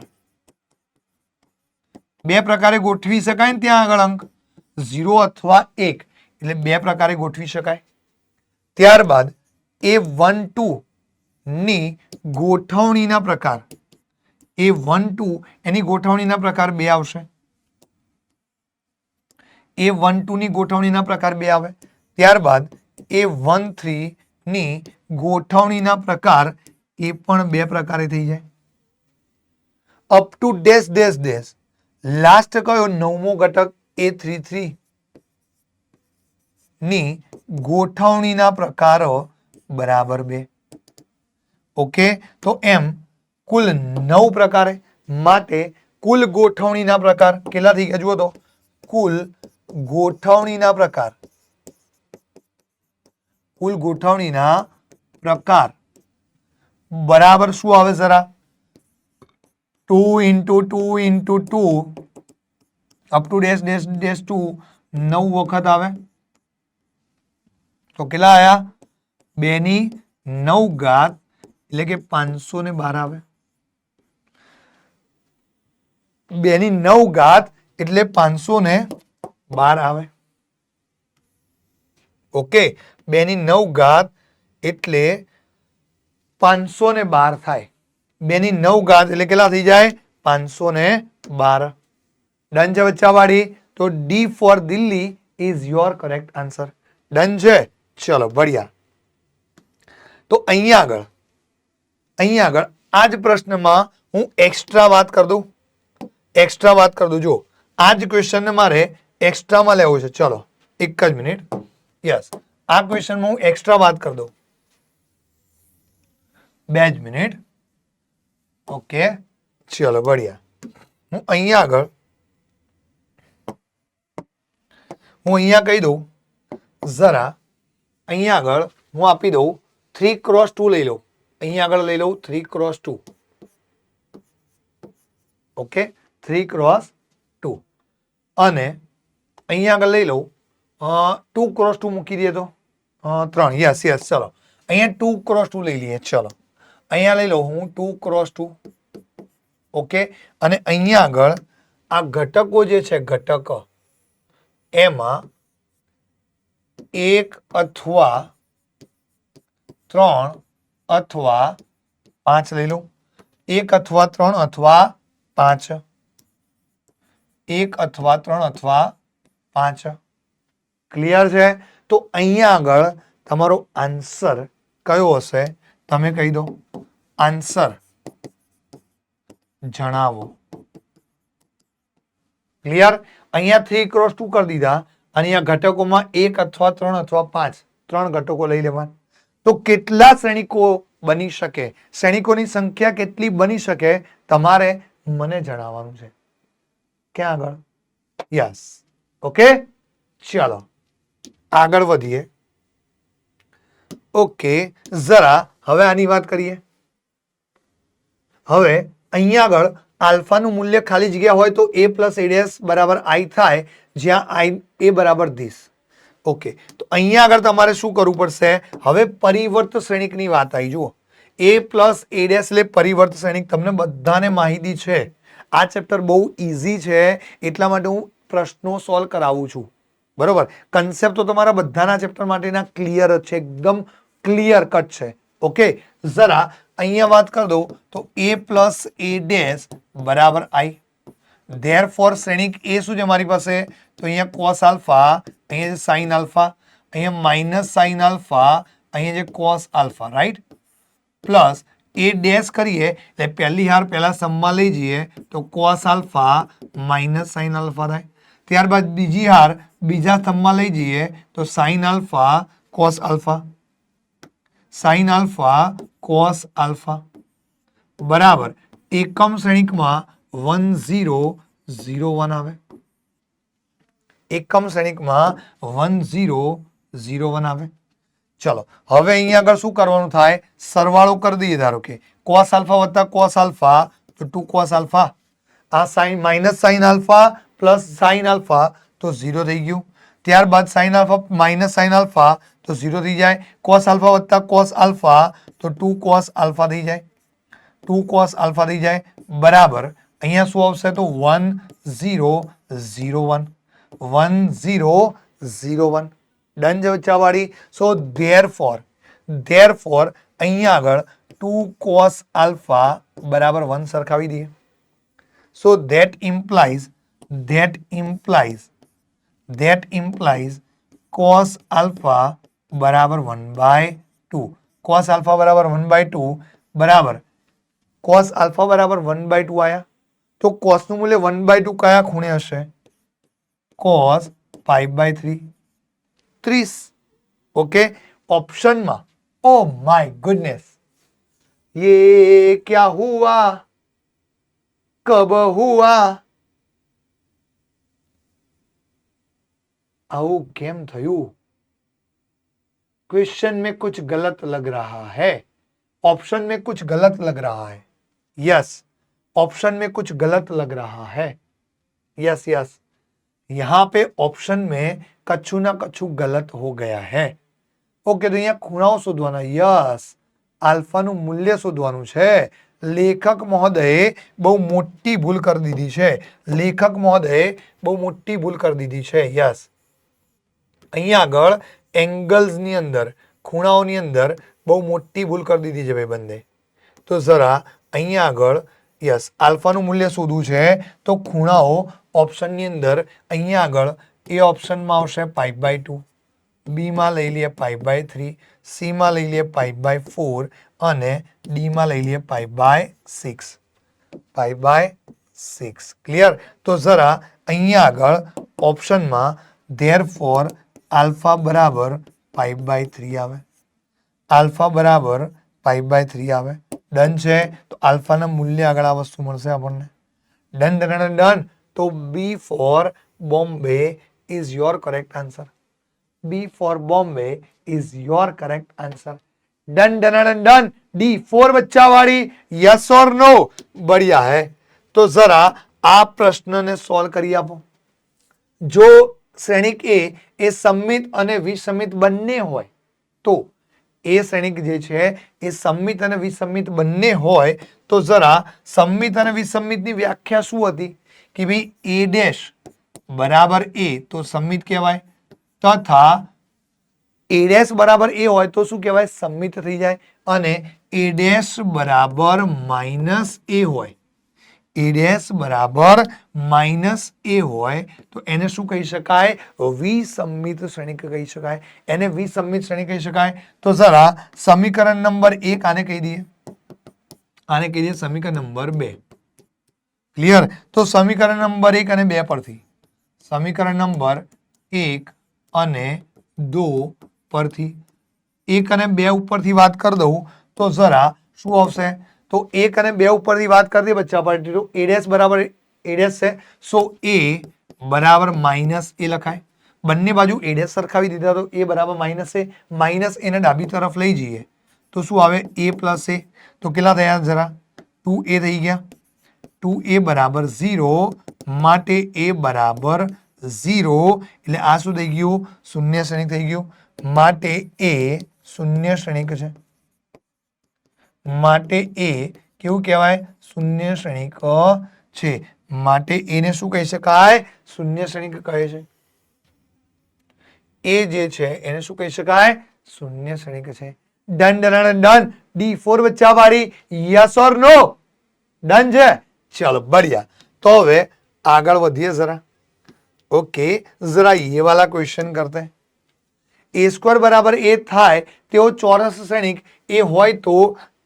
બે પ્રકારે ગોઠવી શકાય ને ત્યાં આગળ અંક 0 અથવા 1, એટલે બે પ્રકારે ગોઠવી શકાય. ત્યારબાદ A12 ની ગોઠવણીના પ્રકાર, A12 એની ગોઠવણીના પ્રકાર બે આવશે. A12 ની ગોઠવણીના પ્રકાર બે આવે. ત્યારબાદ A13 ની ગોઠવણીના પ્રકાર એ પણ બે પ્રકારે થઈ જાય. Up to dash dash dash. Last કયો? નવમો ઘટક A33 ની ગોઠવણીના પ્રકારો બરાબર બે. ઓકે, તો એમ કુલ 9 પ્રકારે. માટે કુલ ગોઠવણીના પ્રકાર કેટલા થઈ ગયા જુઓ તો? કુલ ગોઠવણીના પ્રકાર, કુલ ગોઠવણીના પ્રકાર બરાબર શું આવે જરા? 2 into 2 into 2 up to dash dash dash 2 9 વખત આવે. તો કેટલા આયા? 2 ની 9 ઘાત એટલે કે 512 આવે. 2 ની 9 ઘાત એટલે 512 આવે. ઓકે, 2 ની 9 ઘાત એટલે 512 થાય. 2 ની 9 ઘાત એટલે કેટલા થઈ જાય? 512. ડન છે બચ્ચા વાળી? તો D for Delhi is your correct answer. Done છે? ચલો બઢિયા. તો અહીંયા આગળ આ જ પ્રશ્નમાં હું એક્સ્ટ્રા વાત કરી દઉં. જો આ જ ક્વેશ્ચન મારે એક્સ્ટ્રામાં લેવો છે. ચલો એક જ મિનિટ. યસ, આ ક્વેશ્ચનમાં હું એક્સ્ટ્રા વાત કરી દઉં. 2 જ મિનિટ. ઓકે, ચલો બઢિયા. હું અહીંયા કહી દઉં જરા. અહીંયા આગળ હું આપી દઉં 3x2 લઈ લઉં. અહીંયા આગળ લઈ લઉં 3x2. ઓકે, 3x2 અને અહીંયા આગળ લઈ લઉં 2x2 મૂકી દઈએ તો 3. યસ યસ, ચલો અહીંયા 2x2 લઈ લઈએ. ચલો અહીંયા લઈ લઉં હું 2x2. ઓકે, અને અહીંયા આગળ આ ઘટકો જે છે ઘટક એમાં 1 અથવા 3 અથવા 5 લઈ લઉં. 1 અથવા 3 અથવા 5. 1 અથવા 3 અથવા 5. ક્લિયર છે? તો અહીંયા આગળ તમારો આન્સર કયો હશે તમે કહી દો. આન્સર જણાવો. ક્લિયર? અહીંયા 3x2 કરી દીધા અને અહીંયા ઘટકોમાં 1 અથવા 3 અથવા 5 3 ઘટકો લઈ લેવા. તો કેટલા શ્રેણિકો બની શકે? શ્રેણિકોની સંખ્યા કેટલી બની શકે તમારે મને જણાવવાનું છે. ક્યાં આગળ? યસ. ઓકે, ચાલો આગળ વધીએ. ઓકે, જરા હવે આની વાત કરીએ. હવે અહીંયા આગળ આલ્ફાનું મૂલ્ય ખાલી જગ્યા હોય તો a પ્લસ a ડેશ બરાબર i થાય, જ્યાં a બરાબર ધીસ. ઓકે, તો અહીંયા આગળ તમારે શું કરવું પડશે? હવે પરિવર્ત શ્રેણિકની વાત આવી. જુઓ, a પ્લસ a ડેશ એટલે પરિવર્ત શ્રેણિક. તમને બધાને માહિતી છે. આ ચેપ્ટર બહુ ઇઝી છે, એટલા માટે હું પ્રશ્નો સોલ્વ કરાવું છું. બરોબર, કન્સેપ્ટ તો તમારા બધાના ચેપ્ટર માટેના ક્લિયર જ છે, એકદમ ક્લિયર કટ છે. ઓકે, જરા અહીંયા વાત કરી દઉં તો a પ્લસ a ડેશ બરાબર i. ધેરફોર શ્રેણિક a શું છે મારી પાસે? તો અહીંયા કોસ આલ્ફા, અહીંયા સાઇન આલ્ફા, અહીંયા માઇનસ સાઇન આલ્ફા, અહીંયા છે cos alpha, right? Plus a dash કરીએ એટલે પહેલી હાર પહેલા સમમાં લઈ જઈએ તો cos alpha minus sine alpha થાય. ત્યારબાદ બીજી હાર બીજા સ્તંભમાં લઈ જઈએ તો sine alpha cos alpha, sine alpha cos alpha બરાબર એકમ શ્રેણિકમાં 1001 આવે. એકમ શ્રેણિકમાં 1001 આવે. ચલો હવે અહીંયા આગળ શું કરવાનું થાય? સરવાળો કરી દઈએ. ધારો કે કોસ આલ્ફા વત્તા કોસ આલ્ફા તો 2 કોસ આલ્ફા, આ sine minus sine alpha plus sine alpha તો 0 થઈ ગયું. ત્યારબાદ sine alpha minus sine alpha તો 0 થઈ જાય. કોસ આલ્ફા વત્તા કોસ આલ્ફા તો 2 કોસ આલ્ફા થઈ જાય, 2 કોસ આલ્ફા થઈ જાય બરાબર. અહીંયા શું આવશે? તો 1001, 1001. ડન છે વચ્ચાવાળી? સો ધેરફોર અહીંયા આગળ 2 કોસ આલ્ફા બરાબર 1 સરખાવી દઈએ. સો that implies cos alpha બરાબર 1/2. cos alpha બરાબર 1/2 બરાબર cos alpha બરાબર 1/2 આયા. તો cos નું મૂલ્ય 1/2 કયા ખૂણે હશે? cos π/3 30. ઓકે, ઓપ્શનમાં ઓ માય ગુડનેસ ये क्या हुआ कब हुआ? आऊ केम थयू? क्वेश्चन में कुछ गलत लग रहा है, ऑप्शन में कुछ गलत लग रहा है. यस, ऑप्शन में कुछ गलत लग रहा है. यस यस, यहां पे ऑप्शन में कछु ना कछु गलत हो गया है. ओके, तो यहाँ खूणाओ शोधवाना. यस, આલ્ફાનું મૂલ્ય શોધવાનું છે. લેખક મહોદયે બહુ મોટી ભૂલ કરી દીધી છે. લેખક મહોદયે બહુ મોટી ભૂલ કરી દીધી છે. યસ, અહીંયા આગળ એંગલ્સની અંદર ખૂણાઓની અંદર બહુ મોટી ભૂલ કરી દીધી છે ભાઈબંધે. તો જરા અહીંયા આગળ યસ આલ્ફાનું મૂલ્ય શોધવું છે તો ખૂણાઓ ઓપ્શનની અંદર અહીંયા આગળ એ ઓપ્શનમાં આવશે π/2, બી માં લઈ લઈએ π/3, સી માં લઈ લઈએ π/4 અને ડી માં લઈ લઈએ π/6. ક્લિયર? તો જરા અહીંયા આગળ ઓપ્શનમાં ધેરફોર આલ્ફા બરાબર 5/3 આવે, આલ્ફા બરાબર 5/3 આવે. ડન છે. તો આલ્ફાના મૂલ્ય આગળ આ વસ્તુ મળશે આપણને. Done done done. તો B for Bombay is your correct answer. B for Bombay is your correct answer. Done done done. D4 बच्चा वाली, यस और नो. बढ़िया है. तो जरा આ પ્રશ્નને સોલ્વ કરી આપો. જો શ્રેણિક એ સમમિત અને વિસમિત બંને હોય તો એ શ્રેણિક જે છે એ સમમિત અને વિસમિત બંને હોય તો જરા સમમિત અને વિસમિતની વ્યાખ્યા શું હતી કે ભાઈ એ ડેશ બરાબર એ તો સમમિત કહેવાય, તથા એ ડેશ બરાબર એ હોય તો શું કહેવાય? સમમિત થઈ જાય. અને એ ડેશ બરાબર માઇનસ એ હોય, એ ડેશ બરાબર માઇનસ એ હોય તો એને શું કહી શકાય? વિસમિત શ્રેણિક કહી શકાય. એને વિસમિત શ્રેણિક કહી શકાય. તો જરા સમીકરણ નંબર 1 આને કહી દઈએ, આને કહી દઈએ સમીકરણ નંબર 2. ક્લિયર? તો સમીકરણ નંબર 1 અને 2 પરથી, સમીકરણ નંબર 1 અને 2 પરથી 1 અને 2 ઉપરથી વાત કરી દઉં તો જરા શું આવશે? તો 1 અને 2 ઉપરથી વાત કરી દે બચ્ચા પાર્ટી તો એ ડેશ બરાબર એ ડેશ છે. સો એ બરાબર માઇનસ એ લખાય. બંને બાજુ એ ડેશ સરખાવી દીધા તો એ બરાબર માઇનસ એ. માઇનસ એને ડાબી તરફ લઈ જઈએ તો શું આવે? એ પ્લસ એ. તો કેટલા થયા? જરા 2a થઈ ગયા. 2a બરાબર 0 માટે a બરાબર 0 એટલે આ શું થઈ ગયું? શૂન્ય શ્રેણિક થઈ ગયું. માટે એ શૂન્ય શ્રેણિક છે. માટે એ કેવું કહેવાય? શૂન્ય શ્રેણિક છે. માટે એને શું કહી શકાય? શૂન્ય શ્રેણિક કહે છે. એ જે છે એને શું કહી શકાય? શૂન્ય શ્રેણિક છે. Done done done. D4 બચ્ચા વાળી, યસ ઓર નો? ડન છે. ચલો બઢિયા. તો હવે આગળ વધીએ જરા. ओके, जरा ये वाला क्वेश्चन करते हैं. ए स्क्वायर बराबर ए થાય તેઓ ચોરસ શ્રેણિક એ હોય તો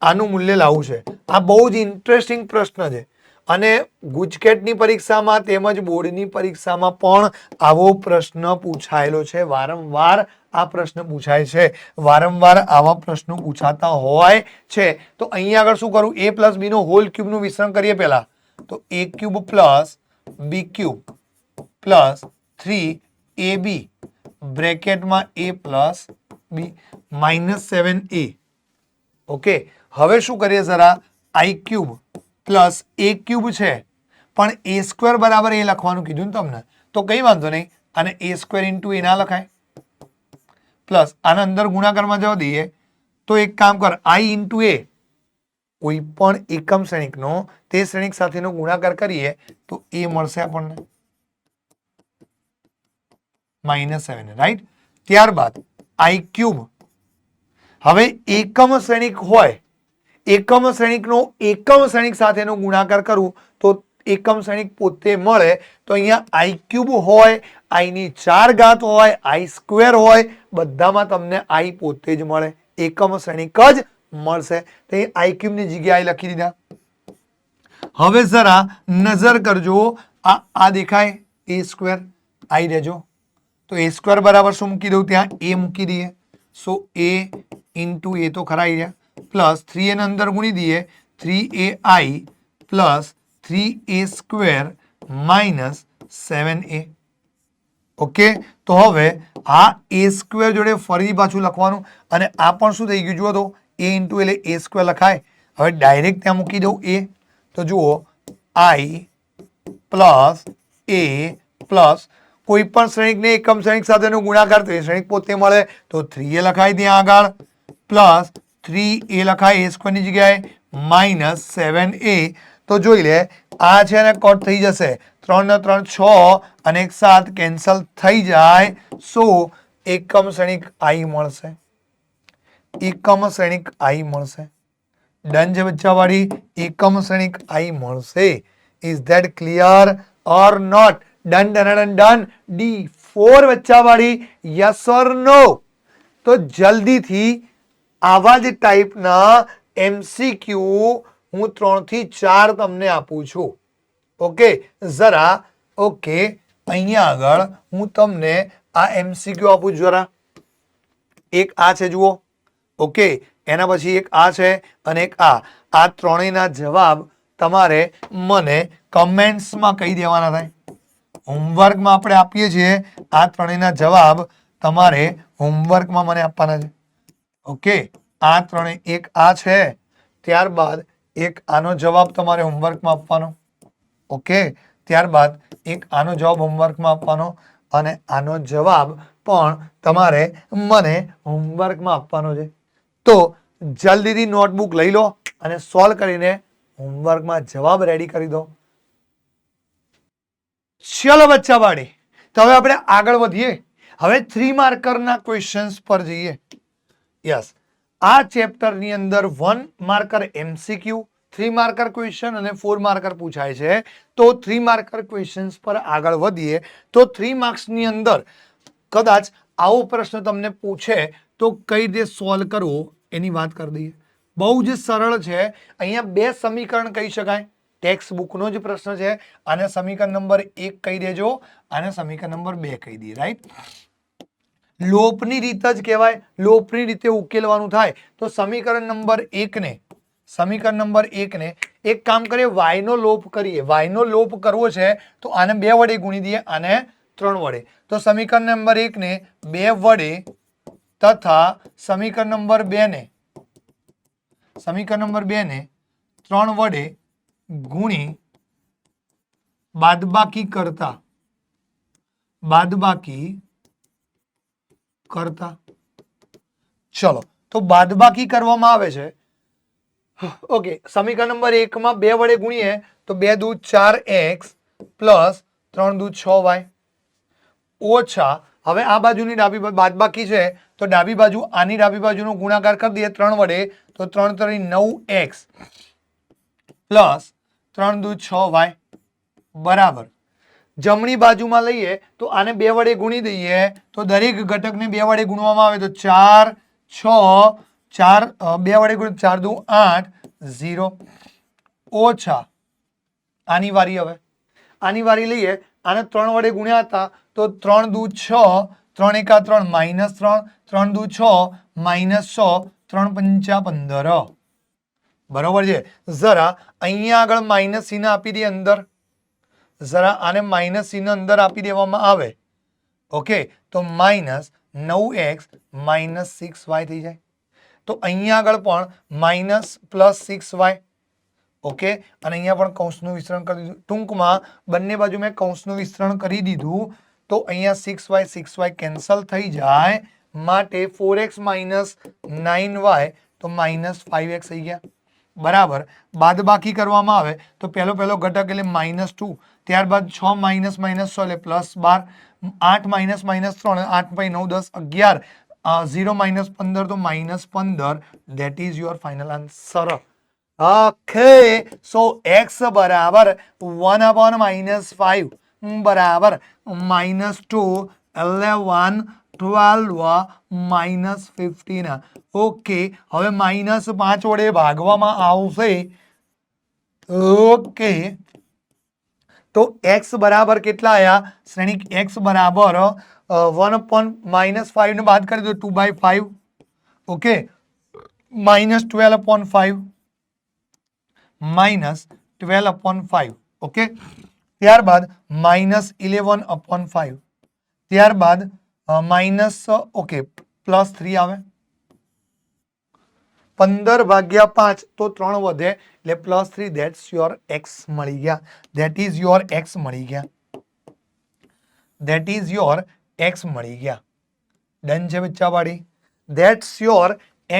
આનું મૂલ્ય લાવવું છે. આ બહુ જ ઇન્ટરેસ્ટિંગ પ્રશ્ન છે અને ગુજકેટની પરીક્ષામાં તેમજ બોર્ડની પરીક્ષામાં પણ આવો પ્રશ્ન પૂછાયેલો છે. વારંવાર આ પ્રશ્ન પૂછાય છે, વારંવાર આવા પ્રશ્નો પૂછાતા હોય છે. તો અહીંયા આગળ શું કરું? a પ્લસ બી નો હોલ ક્યુબ નું વિસ્તરણ કરીએ પહેલા. તો a cube plus b cube plus 3ab બ્રેકેટમાં a plus b minus 7a. Okay, હવે શું કરીએ જરા? i cube plus a cube છે પણ a સ્ક્વેર બરાબર એ લખવાનું કીધું ને તમને, તો કઈ વાંધો નહીં, આને a સ્ક્વેર ઇન્ટુ એ ના લખાય. પ્લસ આના અંદર ગુણાકારમાં જવા દઈએ તો એક કામ કર, i ઇન્ટુ એ કોઈ પણ એકમ શ્રેણિકનો તે શ્રેણિક સાથેનો ગુણાકાર કરીએ તો એ મળશે આપણને -7, રાઈટ. ત્યારબાદ i ક્યુબ. હવે એકમ શ્રેણિક હોય, એકમ શ્રેણિકનો એકમ શ્રેણિક સાથેનો ગુણાકાર કરું તો એકમ શ્રેણિક પોતે મળે. તો અહીંયા i ક્યુબ હોય, i ની 4 ઘાત હોય, i સ્ક્વેર હોય, બધામાં તમને i પોતે જ મળે, એકમ શ્રેણિક જ મળશે. તો i ક્યુબ ની જગ્યાએ લખી દીધા. હવે જરા નજર કરજો, આ દેખાય a સ્ક્વેર, i રહેજો. તો a સ્ક્વેર બરાબર શું મૂકી દઉં? ત્યાં a મૂકી દઈએ. સો a ઇન્ટુ એ તો ખરા રહ્યા, પ્લસ 3a ને અંદર ગુણી દઈએ, 3ai plus 3a square minus 7a. Okay, તો હવે આ a સ્ક્વેર જોડે ફરી પાછું લખવાનું અને આ પણ શું થઈ ગયું? જુઓ તો a ઇન્ટુ એટલે a સ્ક્વેર લખાય. હવે ડાયરેક્ટ ત્યાં મૂકી દઉં a. તો જુઓ i પ્લસ a પ્લસ કોઈ પણ શ્રેણિકને એકમ શ્રેણિક સાથેનો ગુણાકાર તો એ શ્રેણિક પોતે મળે તો 3a લખાય ત્યાં આગળ, પ્લસ 3a લખાય a સ્ક્વેર ની જગ્યાએ માઇનસ 7a. તો જોઈ લે, આ છે ને કટ થઈ જશે, 3 ને 3 6 અને 1 7 કેન્સલ થઈ જાય. સો એકમ શ્રેણિક i મળશે, એકમ શ્રેણિક i મળશે. ડન છે બચ્ચા વાળી, એકમ શ્રેણિક i મળશે. Is that clear or not? Done done done. D4 બચ્ચા વાળી, યસ ઓર નો? તો જલ્દીથી આવા જ ટાઈપના MCQ હું 3 થી 4 તમને આપું છું. ઓકે, જરા ઓકે અહીંયા આગળ હું તમને આ MCQ આપું જરા. એક આ છે જુઓ, ઓકે, એના પછી એક આ છે અને એક આ ત્રણેયના જવાબ તમારે મને કમેન્ટ્સમાં કહી દેવાના થાય. હોમવર્કમાં આપણે આપીએ છીએ આ ત્રણેયના જવાબ તમારે હોમવર્કમાં મને આપવાના છે. ઓકે, આ ત્રણેય, એક આ છે, ત્યારબાદ એક આનો જવાબ તમારે હોમવર્કમાં આપવાનો. ઓકે, ત્યારબાદ એક આનો જવાબ હોમવર્કમાં આપવાનો અને આનો જવાબ પણ તમારે મને હોમવર્કમાં આપવાનો છે. તો જલ્દીથી નોટબુક લઈ લો અને સોલ્વ કરીને હોમવર્કમાં જવાબ રેડી કરી દો. ચલો બચ્ચા બાળી, તો હવે આપણે આગળ વધીએ. હવે 3 માર્કરના ક્વેશ્ચન્સ પર જઈએ. યસ, આ ચેપ્ટરની અંદર 1 માર્કર MCQ, 3 માર્કર ક્વેશ્ચન અને 4 માર્કર પૂછાય છે. તો 3 માર્કર ક્વેશ્ચન્સ પર આગળ વધીએ તો 3 માર્ક્સની અંદર કદાચ આવો પ્રશ્ન તમને પૂછે તો કઈ રીતે સોલ્વ કરવો એની વાત કરી દઈએ. બહુ જ સરળ છે. અહીંયા બે સમીકરણ કહી શકાય. ટેક્સ્ટ બુકનો જ પ્રશ્ન છે. આને સમીકરણ નંબર 1 કહી દેજો, આને સમીકરણ નંબર 2 કહી દઈએ. રાઈટ, લોપની રીત જ કહેવાય. લોપની રીતે ઉકેલવાનું થાય તો સમીકરણ નંબર 1 ને એક કામ કરીએ, y નો લોપ કરીએ. y નો લોપ કરવો છે તો આને 2 વડે ગુણી દઈએ, આને 3 વડે. તો સમીકરણ નંબર 1 ને 2 વડે તથા સમીકરણ નંબર 2 ને 3 વડે ગુણી બાદબાકી કરતા ચલો, તો બાદબાકી કરવામાં આવે છે. ઓકે, સમીકરણ નંબર 1 માં 2 વડે ગુણીએ તો 2 દુ 4x પ્લસ 3 દુ 6y ઓછા, હવે આ બાજુની ડાબી બાજુ બાદબાકી છે તો ડાબી બાજુ આની ડાબી બાજુનો ગુણાકાર કરી દઈએ 3 વડે તો 3 તરી 9x પ્લસ 3 દુ 6y બરાબર. જમણી બાજુમાં લઈએ તો આને 2 વડે ગુણી દઈએ તો દરેક ઘટકને 2 વડે ગુણવામાં આવે તો 4 6 4 2 વડે ગુણ 4 દુ 8 0 ઓછા આની વારી. હવે આની વારી લઈએ, આને 3 વડે ગુણ્યા હતા તો 3 દુ 6 3 એકા 3 માઇનસ 3 3 દુ 6 માઇનસ 6 3 પંચા 15 બરોબર છે. જરા અહીંયા આગળ માઇનસ ચિહ્ન આપી દે અંદર, જરા આને માઇનસ ચિહ્ન અંદર આપી દેવામાં આવે. ઓકે, તો માઇનસ 9x માઇનસ 6y થઈ જાય. તો અહીંયા આગળ પણ માઇનસ પ્લસ 6y. ઓકે, અને અહીંયા પણ કૌંસનું વિસ્તરણ કરી દીધું. ટૂંકમાં બંને બાજુ મેં કૌંસનું વિસ્તરણ કરી દીધું તો અહીંયા 6y કેન્સલ થઈ જાય. માટે 4x માઇનસ 9y તો માઇનસ 5x થઈ ગયા બરાબર. બાદબાકી કરવામાં આવે તો પહેલો ઘટક એટલે -2, ત્યારબાદ 6 માઇનસ -6 એટલે +12, 8 માઇનસ -3 8 × 9 10 11 0 માઇનસ 15 તો -15. That is your final answer. Okay, so x બરાબર 1/-5 બરાબર -2 11 12 -15. ઓકે, હવે -5 વડે ભાગવામાં આવશે. ઓકે, તો x બરાબર કેટલા આયા શ્રેણિક? x બરાબર 1/-5 ને બાદ કરી દો 2/5. ઓકે, -12/5 -12/5. ઓકે, ત્યારબાદ -11/5, ત્યારબાદ ઓકે +3 આવે. 15/5 તો 3 વધે એટલે +3. ધેટ્સ યોર x મળી ગયા. ધેટ ઇઝ યોર x મળી ગયા. ધેટ ઇઝ યોર x મળી ગયા. ડન છે બચ્ચા બાળી? ધેટ્સ યોર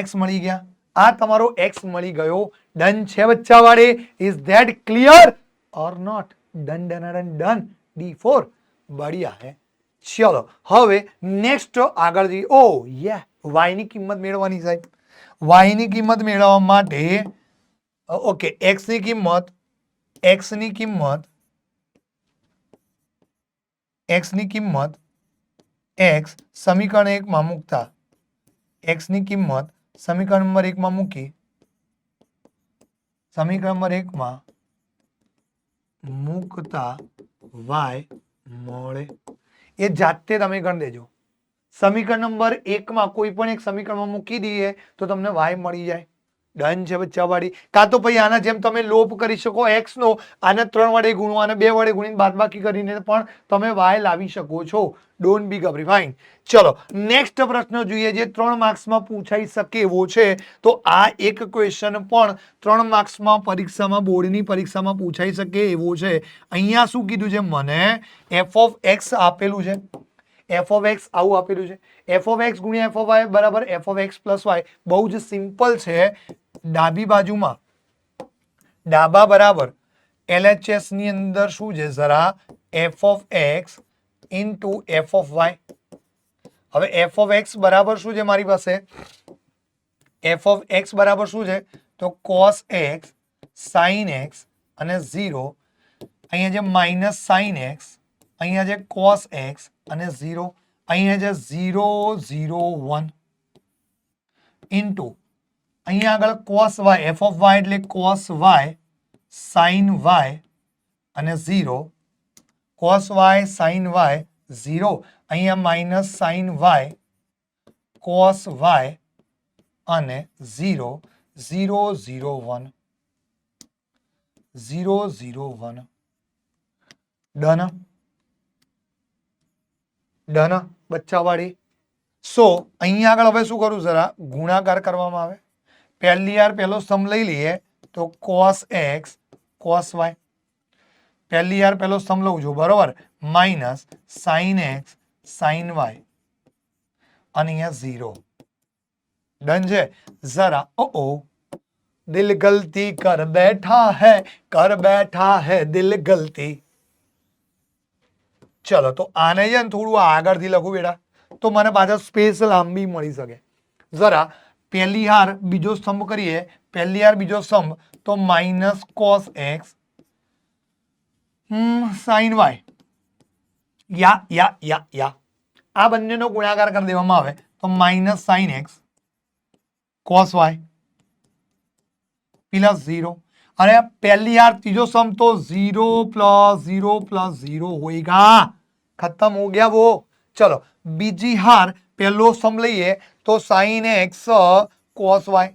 x મળી ગયા. આ તમારો x મળી ગયો. ડન છે બચ્ચા બાળી? Is that clear or not? Done done done done. D4 બઢિયા હે. ચલો હવે નેક્સ્ટ આગળ જઈએ. ઓ યે, y ની કિંમત મેળવવાની સાહેબ. y ની કિંમત મેળવવા માટે ઓકે, x ની કિંમત x સમીકરણ 1 માં મૂકતા, x ની કિંમત સમીકરણ નંબર 1 માં મૂકી, સમીકરણ નંબર 1 માં મૂકતા y મળે. એ જાતે તમે ગણ દેજો. સમીકરણ નંબર 1 માં કોઈ પણ એક સમીકરણમાં મૂકી દઈએ તો તમને y મળી જાય. ડન છે બચ્ચાવાળી. કાં તો પછી આના જેમ તમે લોપ કરી શકો x નો, આને 3 વડે ગુણો, આને 2 વડે ગુણીને બાદબાકી કરીને પણ તમે y લાવી શકો છો. ડોન્ટ બી ગભરી. ફાઇન. ચલો નેક્સ્ટ પ્રશ્ન જોઈએ જે 3 માર્ક્સમાં પૂછાઈ શકે એવો છે. તો આ એક ક્વેશ્ચન પણ 3 માર્ક્સમાં પરીક્ષામાં, બોર્ડની પરીક્ષામાં પૂછાઈ શકે એવો છે. અહીંયા શું કીધું છે? મને f ઓફ x આપેલું છે. f ઓફ x આવું આપેલું છે. f ઓફ x ગુણ્યા f ઓફ y બરાબર f of x plus y. બહુ જ સિમ્પલ છે. ડાબી બાજુમાં ડાબા બરાબર LHS ની અંદર શું છે જરા? f of x into f of y. હવે f ઓફ x બરાબર શું છે મારી પાસે? f ઓફ x બરાબર શું છે? તો cos x sin x અને 0. અહીંયા જે માઇનસ sin x, અહીંયા જે cos x અને 0, અહીંયા જે 0 0 1 ઇન્ટુ અહીંયા આગળ cos y, f of y એટલે cos y sin y અને 0, cos y sin y 0, અહીંયા minus sin y cos y અને 0 0 0 1 0 0 1. Done done બચ્ચાવાળી. સો અહીંયા આગળ હવે શું કરું જરા? ગુણાકાર કરવામાં આવે. પહેલી વાર પહેલો સ્તંભ લઈ લઈએ તો cos x cos y. પહેલી વાર પહેલો સ્તંભ લઉં છું બરોબર. Minus sin x sin y અને અહીંયા 0. ડન છે. જરા ઓ દિલ ગલતી કર બેઠા હૈ દિલ ગલતી. ચલો તો આને છે ને થોડું આગળથી લખું બેટા તો મને પાછળ સ્પેસ લાંબી મળી શકે. જરા પહેલી હાર બીજો સ્તંભ કરીએ. પહેલી હાર બીજો સ્તંભ તો minus cos x sin y. યા આ બંનેનો ગુણાકાર કરી દેવામાં આવે તો minus sin x cos y plus 0. અને પહેલી હાર ત્રીજો સ્તંભ તો 0 પ્લસ 0 પ્લસ 0 હોएगा. खत्म हो गया वो. चलो बीजी हार पहलो स्तंभ लईए तो sin x cos y,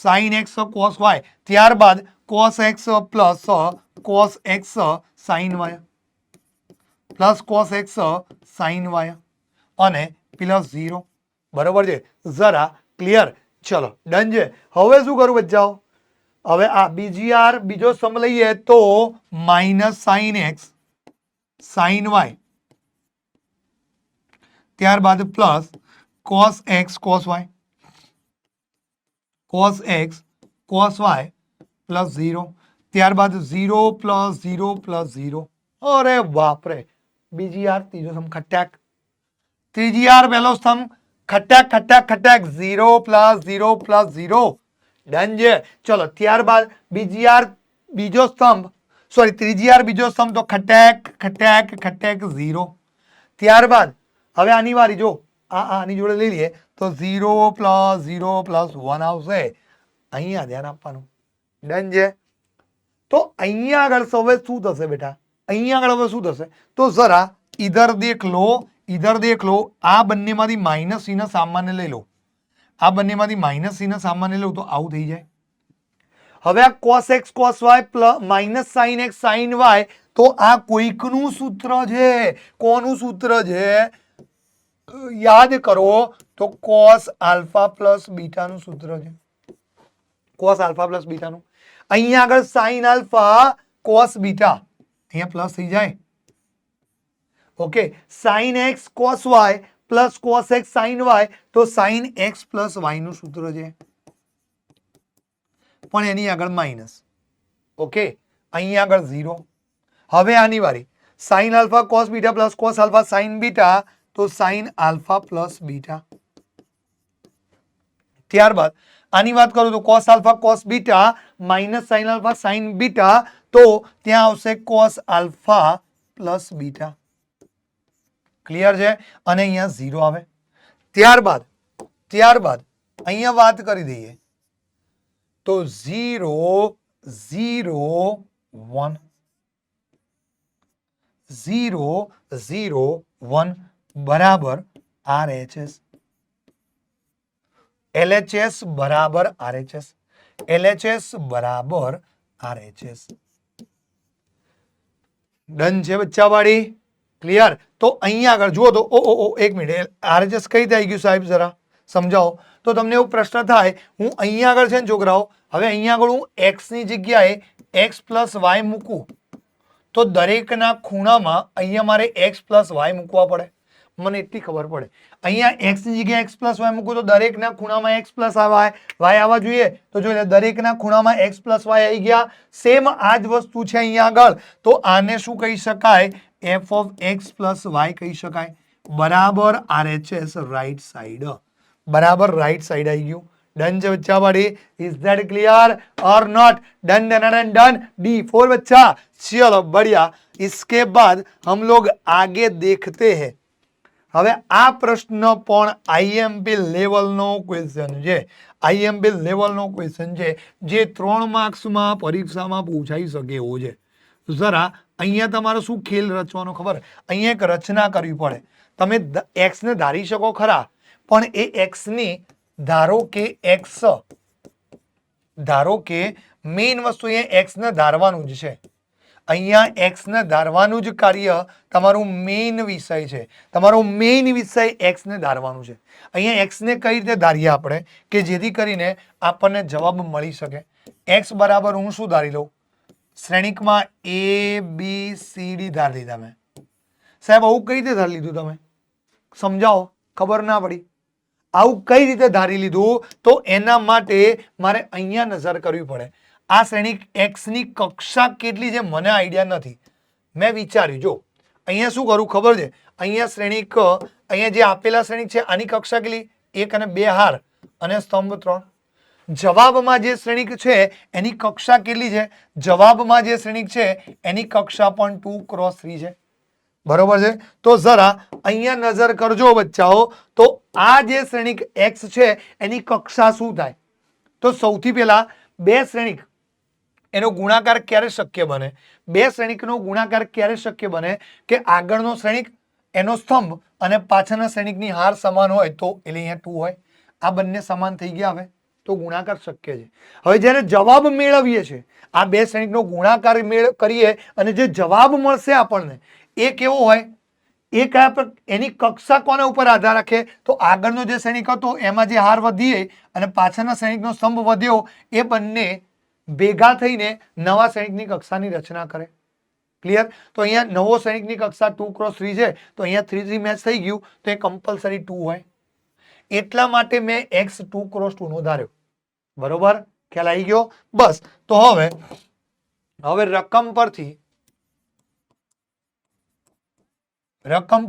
sin x cos y. ત્યારબાદ cos x plus cos x sin y plus cos x sin y અને પ્લસ 0. બરોબર છે. જરા ક્લિયર. ચલો ડન છે. હવે શું કરું બચ્ચાઓ? હવે આ બીજી હાર બીજો સ્તંભ લઈએ તો minus sin x sin y, ત્યારબાદ plus cos x cos y, cos x cos y plus 0, ત્યારબાદ 0 પ્લસ 0 પ્લસ 0. અરે બાપરે. બીજી યાર ત્રીજો સ્તંભ ખટાક. ત્રીજી યાર પહેલો સ્તંભ ખટાક ખટાક ખટાક 0 પ્લસ 0 પ્લસ 0. ડન છે. ચલો ત્યારબાદ બીજી યાર બીજો સ્તંભ સોરી ત્રીજી યાર બીજો સ્તંભ તો ખટાક ખટાક ખટાક 0. ત્યારબાદ હવે આની વારી જો આની જોડે લઈ લઈએ તો 0 પ્લસ 0 પ્લસ 1 આવશે. અહીંયા ધ્યાન આપવાનું. ડન છે. તો અહીંયા આગળ હવે શું થશે બેટા? અહીંયા આગળ હવે શું થશે? તો જરા ઇધર દેખ લો. આ બંનેમાંથી માઇનસ c ના સામાન્ય લઈ લો. આ બંનેમાંથી માઇનસ c ના સામાન્ય લઉં તો આવું થઈ જાય. હવે આ cos x cos y plus minus sin x sin y તો આ કોઈકનું સૂત્ર છે. કોનું સૂત્ર છે? યાદ કરો તો cos આલ્ફા પ્લસ બીટાનું સૂત્ર છે. cos આલ્ફા પ્લસ બીટાનું. અહીંયા આગળ sin આલ્ફા cos બીટા અહીંયા પ્લસ થઈ જાય. Okay. sin x cos y plus cos x sin y તો sin x પ્લસ y નું સૂત્ર છે પણ એની આગળ માઇનસ. ઓકે. અહીં આગળ 0. હવે આની વારી sin alpha cos beta plus cos alpha sin beta તો sin આલ્ફા પ્લસ બીટા. ત્યારબાદ આની વાત કરું તો cos alpha cos beta minus sin alpha sin beta તો ત્યાં આવશે cos alpha plus beta. Clear છે. અને અહીંયા 0 આવે. ત્યારબાદ અહીંયા વાત કરી દઈએ તો 0 0 1 0 0 1 બરાબર RHS. LHS બરાબર RHS. LHS બરાબર RHS. ડન છે બચ્ચા વાળી? ક્લિયર? તો અહીંયા આગળ જુઓ તો ઓ એક મિનિટ, RHS કઈ રીતે આવી ગયું સાહેબ, જરા સમજાવો. તો તમને એવો પ્રશ્ન થાય, હું અહીંયા આગળ છે ને છોકરાઓ, હવે અહીંયા આગળ હું x ની જગ્યાએ x પ્લસ y મૂકું તો દરેકના ખૂણામાં અહીંયા મારે x પ્લસ y મૂકવા પડે. મને એટલી ખબર પડે, અહીંયા x ની જગ્યાએ x પ્લસ y મૂકું તો દરેકના ખૂણામાં x પ્લસ y આવવા જોઈએ. તો જો દરેકના ખૂણામાં x પ્લસ y આવી ગયા. સેમ આ જ વસ્તુ છે અહીંયા આગળ. તો આને શું કહી શકાય? f of x plus y કહી શકાય. બરાબર RHS, રાઈટ સાઈડ. બરાબર રાઈટ સાઈડ આવી ગયું. डन છે बच्चा बड़ी? इज दैट क्लियर और not? Done done done done. D4 बच्चा. चलो बढ़िया. इसके बाद हम लोग आगे देखते हैं. હવે આ પ્રશ્ન પણ આઈએમપી લેવલનો ક્વેશ્ચન છે. આઈએમપી લેવલનો ક્વેશ્ચન છે જે 3 માર્ક્સમાં પરીક્ષામાં પૂછાઈ શકે એવો છે. જરા અહીંયા તમારે શું ખેલ રચવાનો ખબર? અહીંયા એક રચના કરવી પડે. તમે x ને ધારી શકો ખરા, પણ એ x ની ધારો કે મેઇન વસ્તુ અહીંયા x ને ધારવાનું જ છે. અહીંયા x ને ધારવાનું જ કાર્ય તમારું મેઇન વિષય છે. તમારો મેઇન વિષય x ને ધારવાનું છે. અહીંયા x ને કઈ રીતે ધારીએ આપણે કે જેથી કરીને આપણને જવાબ મળી શકે? x બરાબર હું શું ધારી લઉં? શ્રેણિકમાં a b c d ધારી લીધા મેં. સાહેબ આવું કઈ રીતે ધારી લીધું તમે? સમજાવો, ખબર ના પડી. આવું કઈ રીતે ધારી લીધું? તો એના માટે મારે અહીંયા નજર કરવી પડે. આ શ્રેણિક x ની કક્ષા કેટલી છે મને આઈડિયા નથી. મેં વિચાર્યું, જો અહીંયા શું કરું ખબર છે? અહીંયા શ્રેણિક, અહીંયા જે આપેલા શ્રેણિક છે આની કક્ષા કેટલી? 1 અને 2 હાર અને સ્તંભ 3. જવાબમાં જે શ્રેણિક છે એની કક્ષા કેટલી છે? જવાબમાં જે શ્રેણિક છે એની કક્ષા પણ 2x3 છે. બરોબર છે? તો જરા અહીંયા નજર કરજો બચ્ચાઓ. તો આ જે શ્રેણિક x છે એની કક્ષા શું થાય? તો સૌથી પહેલા બે શ્રેણિક એનો ગુણાકાર ક્યારે શક્ય બને? બે શ્રેણિકનો ગુણાકાર ક્યારે શક્ય બને કે આગળનો શ્રેણિક એનો સ્તંભ અને પાછળના શ્રેણિકની હાર સમાન હોય તો, એટલે અહીંયા 2 હોય. આ બંને સમાન થઈ ગયા, હવે તો ગુણાકાર શક્ય છે. હવે જ્યારે જવાબ મેળવીએ છીએ, આ બે શ્રેણિકનો ગુણાકાર કરીએ અને જે જવાબ મળશે આપણને એ કેવો હોય? એ કયા પર? એની કક્ષા કોના ઉપર આધાર રાખે? તો આગળનો જે શ્રેણિક હતો એમાં જે હાર વધીએ અને પાછળના શ્રેણિકનો સ્તંભ વધ્યો એ બંને ભેગા થઈને નવા શ્રેણિકની કક્ષાની રચના કરે. ક્લિયર? તો અહીંયા નવો શ્રેણિકની કક્ષા 2x3 છે તો અહીંયા 3 મેચ થઈ ગયું તો એ કમ્પલસરી 2 હોય. એટલા માટે મેં x 2x2 નો ધાર્યો. બરોબર? ખ્યાલ આવી ગયો? બસ. તો હવે રકમ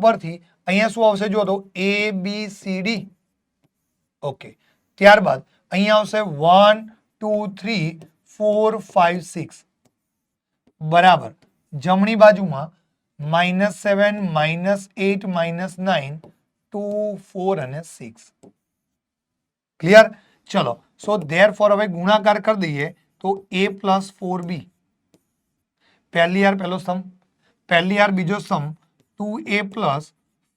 પરથી અહીંયા શું આવશે? જો તો a b c d. Okay. ત્યારબાદ અહીંયા આવશે 1 2 3 4 5 6 બરાબર. જમણી બાજુમાં -7 -8 -9 2 4 અને 6. ક્લિયર? ચલો. સો ધેરફોર હવે ગુણાકાર કરી દઈએ તો a પ્લસ 4b. પહેલી હાર પહેલો સ્તંભ, પહેલી હાર બીજો સ્તંભ 2a પ્લસ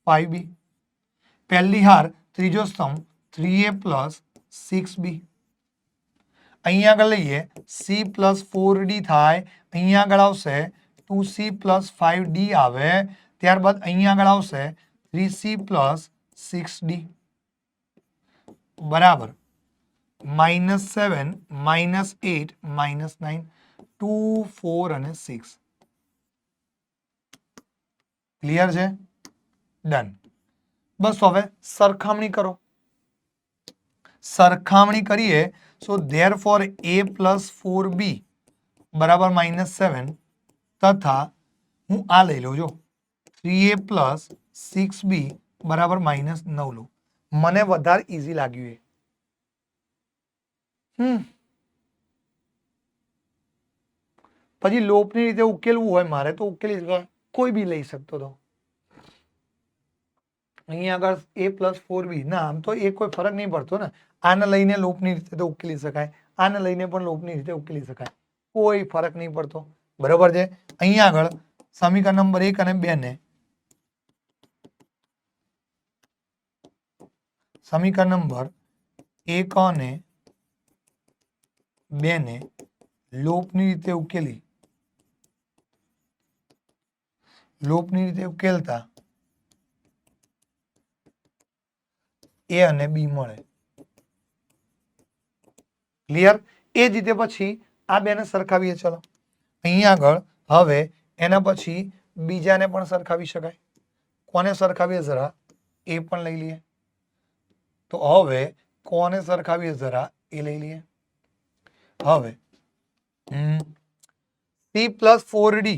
5b. પહેલી હાર ત્રીજો સ્તંભ 3a પ્લસ 6b. અહીંયા આગળ લઈએ c પ્લસ 4d થાય. અહીંયા આગળ આવશે 2c પ્લસ 5d આવે. ત્યારબાદ અહીંયા આગળ આવશે 3c પ્લસ 6d બરાબર -7 -8 -9 2 4 અને 6. ક્લિયર છે? ડન. બસ હવે સરખામણી કરો. સરખામણી કરીએ સો ધેરફોર a પ્લસ 4b બરાબર -7 તથા હું આ લઈ લઉં, જો 3a પ્લસ 6b બરાબર -9 લઉં. મને વધારે ઈઝી લાગ્યું એ. પછી લોપની રીતે ઉકેલવું હોય મારે તો ઉકેલી કોઈ બી લઈ શકતો હતો. અહીંયા આગળ a પ્લસ 4b ના, આમ તો એ કોઈ ફરક નહીં પડતો ને. આને લઈને લોપની રીતે તો ઉકેલી શકાય, આને લઈને પણ લોપની રીતે ઉકેલી શકાય, કોઈ ફરક નહીં પડતો. બરોબર છે? અહીંયા આગળ સમીકરણ નંબર 1 અને 2 ને સમીકરણ નંબર 1 અને 2 ને લોપની રીતે ઉકેલતા એ અને બી મળે. ક્લિયર? એ જ રીતે પછી આ બેને સરખાવીએ. ચલો અહીંયા આગળ હવે એના પછી બીજાને પણ સરખાવી શકાય. કોને સરખાવીએ જરા એ પણ લઈ લઈએ. તો હવે કોને સરખાવીએ જરા એ લઈ લઈએ. હવે c પ્લસ 4d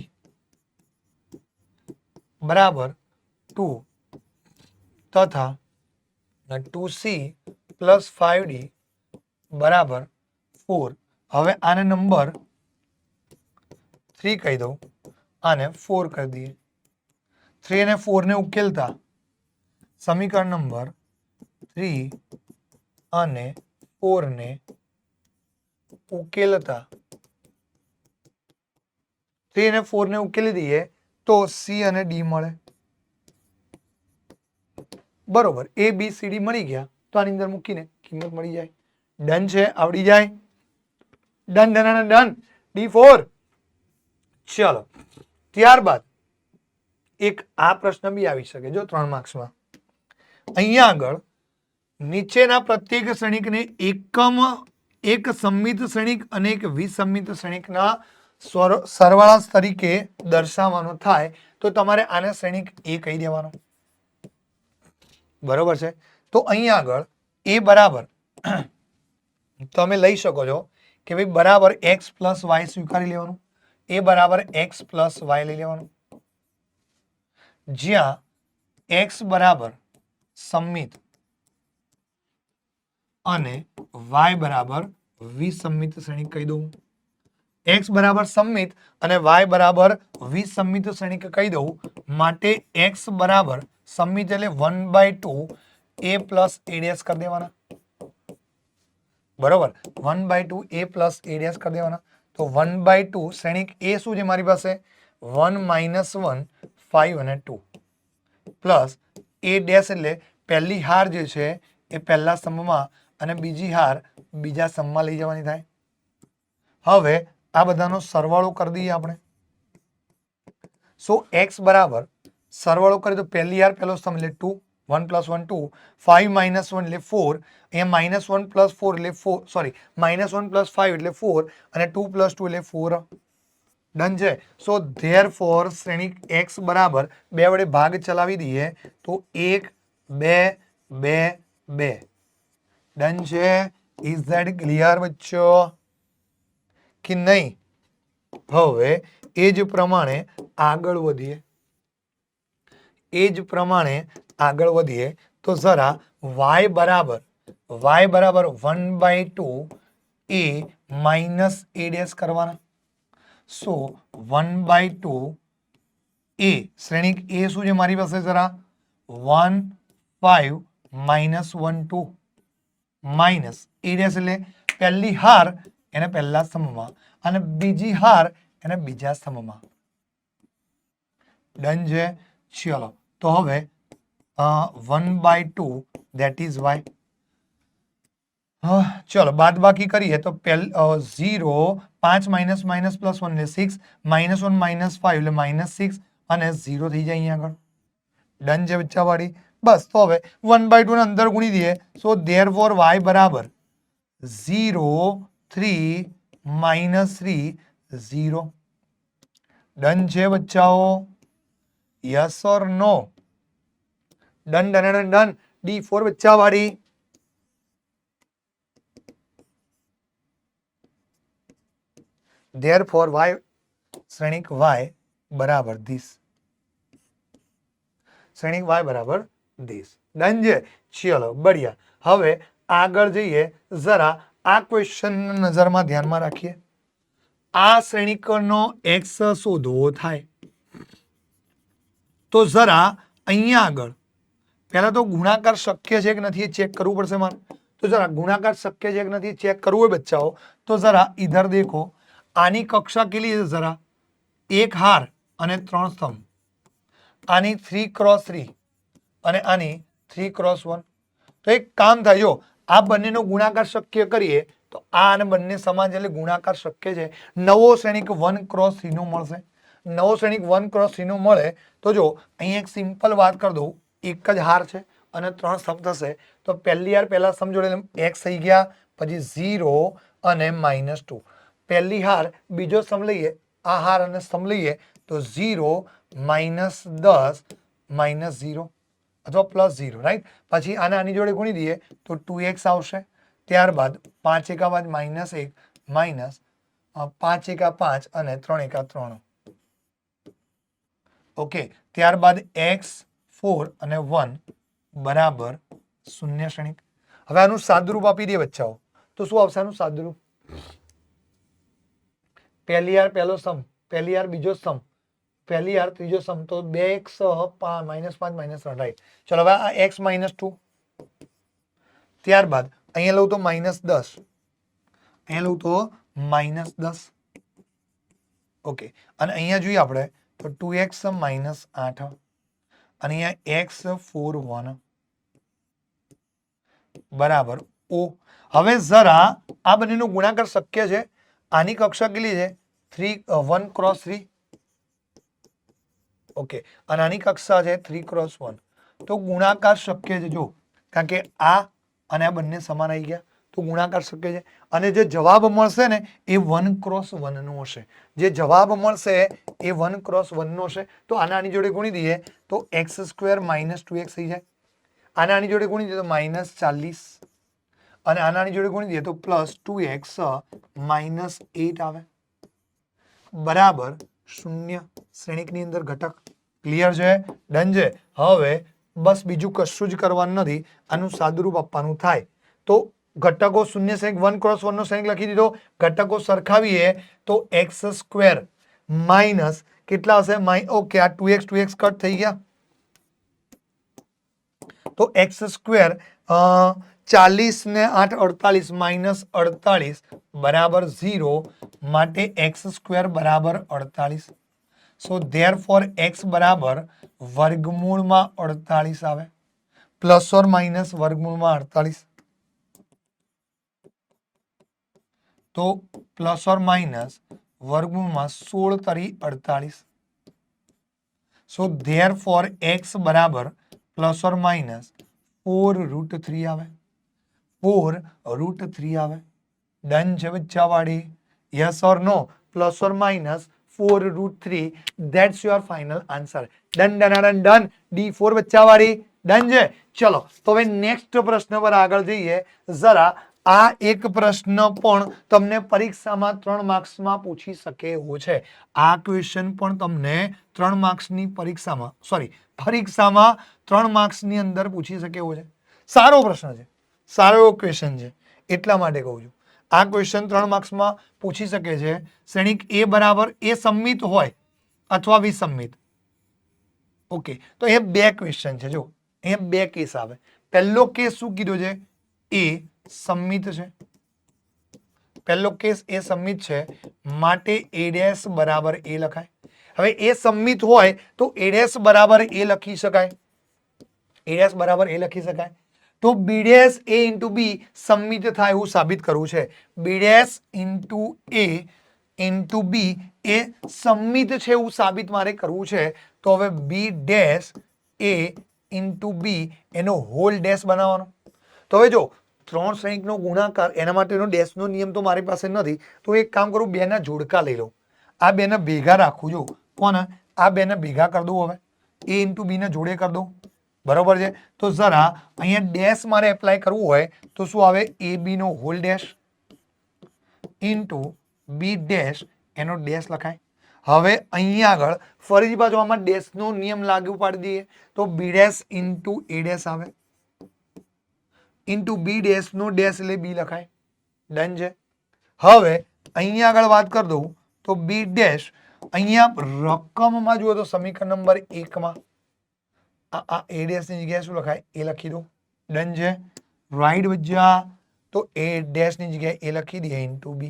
બરાબર 2 તથા 2c પ્લસ 5d બરાબર 4. હવે આને નંબર 3 કહી દઉં, આને 4 કરી દઈએ. 3 અને 4 ને ઉકેલતા સમીકરણ નંબર 3 અને 4 ને ઉકેલતા 3 અને 4 ને ઉકેલી દઈએ તો સી અને ડી મળે. બરોબર, એ બી સી ડી મળી ગયા તો આની અંદર મૂકીને કિંમત મળી જાય. ડન છે? આવડી જાય? ડન ડન અને ડન. D4. ચલો ત્યારબાદ એક આ પ્રશ્ન બી આવી શકે જો 3 માર્ક્સમાં. અહીંયા આગળ નીચેના પ્રત્યેક શ્રેણિકને એક સંમિત શ્રેણિક અને એક વિસંમિત શ્રેણિકના સરવાળા તરીકે દર્શાવવાનો થાય તો તમારે આને શ્રેણિક એ કહી દેવાનો. બરોબર છે? તો અહીંયા આગળ એ બરાબર તમે લઈ શકો છો કે ભાઈ બરાબર x પ્લસ વાય સ્વીકારી લેવાનું. એ બરાબર x પ્લસ વાય લઈ લેવાનું. જ્યાં x બરાબર સંમિત અને y બરાબર વિસંમિત શ્રેણિક કહી દઉં. x બરાબર સંમિત અને y બરાબર વિસંમિત શ્રેણિક કહી દઉં માટે x બરાબર સંમિત એટલે 1/2 a પ્લસ a ડેશ કરી દેવાના. બરોબર, 1/2 a પ્લસ a ડેશ કરી દેવાના. તો 1/2 શ્રેણિક એ શું છે મારી પાસે 1 - 1 5 અને 2 પ્લસ a ડેશ એટલે પહેલી હાર જે છે એ પહેલા સ્તંભમાં અને બીજી હાર બીજા સ્તંભમાં લઈ જવાની થાય. હવે આ બધાનો સરવાળો કરી દઈએ આપણે. સો x બરાબર સરવાળો કરીએ તો પહેલી હાર પહેલો સ્તંભ એટલે 2, 1 + 1 2, 5 - 1 એટલે 4, અહીંયા -1 + 4 એટલે 4, સોરી -1 + 5 એટલે 4 અને 2 + 2 એટલે 4. ડન છે? સો ધેરફોર શ્રેણિક x બરાબર 2 વડે ભાગ ચલાવી દઈએ તો 1 2 2 2. ડન છે? ઇઝ ધેટ ક્લિયર બચ્ચો કે નહીં? હવે એ જ પ્રમાણે આગળ વધીએ તો જરા y બરાબર 1/2 a માઇનસ a ડેશ કરવાના. સો 1/2 a શ્રેણિક એ શું છે મારી પાસે જરા 1 5 -1 2 માઇનસ a ડેશ એટલે પહેલી હાર એને પહેલા સ્તંભમાં અને બીજી હાર એને બીજા સ્તંભમાં. ડન છે? ચલો તો હવે 1/2 that is y. ચલો બાદ બાકી કરીએ તો 0 5 - -1 એટલે 6, -1 - 5 એટલે -6 અને 0 થઈ જાય અહીંયા આગળ. ડન છે બચ્ચાવાળી? બસ તો હવે 1/2 ને અંદર ગુણી દઈએ. સો ધેરફોર y બરાબર 0 3 -3 0. ડન છે બચ્ચાઓ? Yes or no? Done done done done. D4 બચ્ચાવાળી. Therefore y શ્રેણિક y બરાબર this. શ્રેણિક y બરાબર this. ડન છે? ચલો બઢિયા. હવે આગળ જઈએ જરા આ ક્વેશ્ચન નજરમાં ધ્યાનમાં રાખીએ. આ શ્રેણિકનો x શોધવો થાય તો જરા અહીંયા આગળ પહેલા તો ગુણાકાર શક્ય છે કે નથી એ ચેક કરવું પડશે મારે. તો જરા ગુણાકાર શક્ય છે કે નથી ચેક કરવું હોય બચ્ચાઓ તો જરા ઇધર દેખો. આની કક્ષા કેટલી છે જરા 1 હાર અને 3 સ્તંભ, આની 3x3 અને આની 3x1. તો એક કામ થાય, જો આ બંનેનો ગુણાકાર શક્ય કરીએ તો આ અને બંને સમાન છે એટલે ગુણાકાર શક્ય છે. નવો શ્રેણિક 1x3 નો મળશે. નવો શ્રેણિક 1x3 નો મળે તો જો અહીંયા એક સિમ્પલ વાત કરી દઉં, એક જ હાર છે અને 3 સ્તંભ થશે. તો પહેલી હાર પહેલા સ્તંભ જોડે x થઈ ગયા, પછી 0 અને -2. પહેલી હાર બીજો સ્તંભ લઈએ, આ હાર અને સ્તંભ લઈએ તો 0 -10 -0 અથવા +0, રાઈટ. પછી આને આની જોડે ગુણી દઈએ તો 2x આવશે. ત્યારબાદ 5 એકા 5 -1 માઇનસ 5 એકા 5 અને 3 એકા 3. ઓકે, ત્યારબાદ x 4 અને 1 બરાબર 0 શ્રેણિક. હવે આનું સાદુરૂપ આપી દે બચ્ચાઓ તો શું આવશે આનું સાદુરૂપ? પહેલી હાર પહેલો સ્તંભ, પહેલી હાર બીજો સ્તંભ, પહેલી હાર ત્રીજો સ્તંભ, તો 2x -5 -3, રાઈટ. ચલો હવે આ x -2. ત્યારબાદ અહીંયા લઉં તો -10, અહીંયા લઉં તો -10. ઓકે, અને અહીંયા જોઈએ આપણે તો 2x -8 અને અહીંયા x 4 1 બરાબર O. હવે જરા આ બંનેનો ગુણાકાર શક્ય છે. આની કક્ષા કેટલી છે? 1x3. ઓકે, અને આની કક્ષા છે 3x1. તો ગુણાકાર શક્ય છે, જો કારણ કે આ અને આ બંને સમાન આવી ગયા તો ગુણાકાર શક્ય છે. અને જે જવાબ મળશે ને એ 1x1 નો હશે. જે જવાબ મળશે એ 1x1 નો હશે. તો આની જોડે ગુણી દઈએ તો x² -2x થઈ જાય. આની જોડે ગુણી દઈએ તો -40 અને આની જોડે ગુણી દઈએ તો +2x -8 આવે બરાબર 0 શ્રેણિકની અંદર ઘટક. ક્લિયર છે? ડન છે? હવે બસ બીજું કશું જ કરવાનું નથી, આનું સાદુરૂપ આપવાનું થાય. તો ઘટકો શૂન્ય શ્રેણિક 1x1 નો શ્રેણિક લખી દીધો. ઘટકો સરખાવીએ તો x² માઇનસ કેટલા હશે? ઓકે, આ 2x કટ થઈ ગયા તો x² 40 ને 8 48 -48 બરાબર 0 માટે x² બરાબર 48. સો ધેરફોર x બરાબર વર્ગમૂળમાં 48 આવે, પ્લસ ઓર માઇનસ વર્ગમૂળમાં 48. તો પ્લસ ઓર માઇનસ વર્ગમૂળમાં 16 તરી 48. સો ધેરફોર x બરાબર પ્લસ ઓર માઇનસ 4√3 આવે, 4√3 આવે. ડન છે બચ્ચાવાળી? Yes or no? Plus or minus 4√3, that's your final answer. Done done done. D4 બચ્ચાવાળી. ડન છે? ચલો તો હવે નેક્સ્ટ પ્રશ્ન પર આગળ જઈએ. જરા આ એક પ્રશ્ન પણ તમને પરીક્ષામાં 3 માર્ક્સમાં પૂછી શકે એવો છે. આ ક્વેશ્ચન પણ તમને 3 માર્ક્સની પરીક્ષામાં 3 માર્ક્સની અંદર પૂછી શકે એવો છે. સારો પ્રશ્ન છે, સારો એવો ક્વેશ્ચન છે, એટલા માટે કહું છું. આ ક્વેશ્ચન 3 માર્ક્સમાં પૂછી શકે છે. શ્રેણિક A બરાબર A સમમિત હોય અથવા વિસમમિત. ઓકે, તો એ બે ક્વેશ્ચન છે. જો અહીંયા બે કેસ આવે. પહેલો કેસ શું કીધો છે? A સમમિત છે. પહેલો કેસ A સમમિત છે માટે A' બરાબર A લખાય. હવે A સમમિત હોય તો A' બરાબર A લખી શકાય. A' બરાબર A લખી શકાય. તો B' A ઇન્ટુ B સમમિત થાય એવું સાબિત કરવું છે. B' into A into B એ સમમિત છે એવું સાબિત મારે કરવું છે. તો હવે B' A ઇન્ટુ B એનો હોલ ડેશ બનાવવાનો. તો હવે જો 3 શ્રેણિકનો ગુણાકાર, એના માટેનો ડેશનો નિયમ તો મારી પાસે નથી. તો એક કામ કરું, બેના જોડકા લઈ લઉં. આ બેને ભેગા રાખું. જો કોને? આ બેને ભેગા કરી દઉં. હવે A ઇન્ટુ B ને જોડે કરી દઉં. બરોબર છે? તો જરા અહીંયા ડેશ મારે એપ્લાય કરવું હોય તો શું આવે? AB નો હોલ ડેશ ઇન્ટુ B' એનો ડેશ લખાય. હવે અહીંયા આગળ ફરીથી પાછો આમાં ડેશનો નિયમ લાગુ પાડી દઈએ તો B' ઇન્ટુ A' આવે ઇન્ટુ B' નો ડેશ એટલે B લખાય. ડન છે? હવે અહીંયા આગળ વાત કરી દઉં તો B' અહીંયા રકમમાં જુઓ તો સમીકરણ નંબર 1 માં આ A' ની જગ્યાએ શું લખાય? A લખી દો. ડન છે? રાઈટ બચ્ચા? તો A' ની જગ્યાએ A લખી દઈએ ઇન્ટુ B.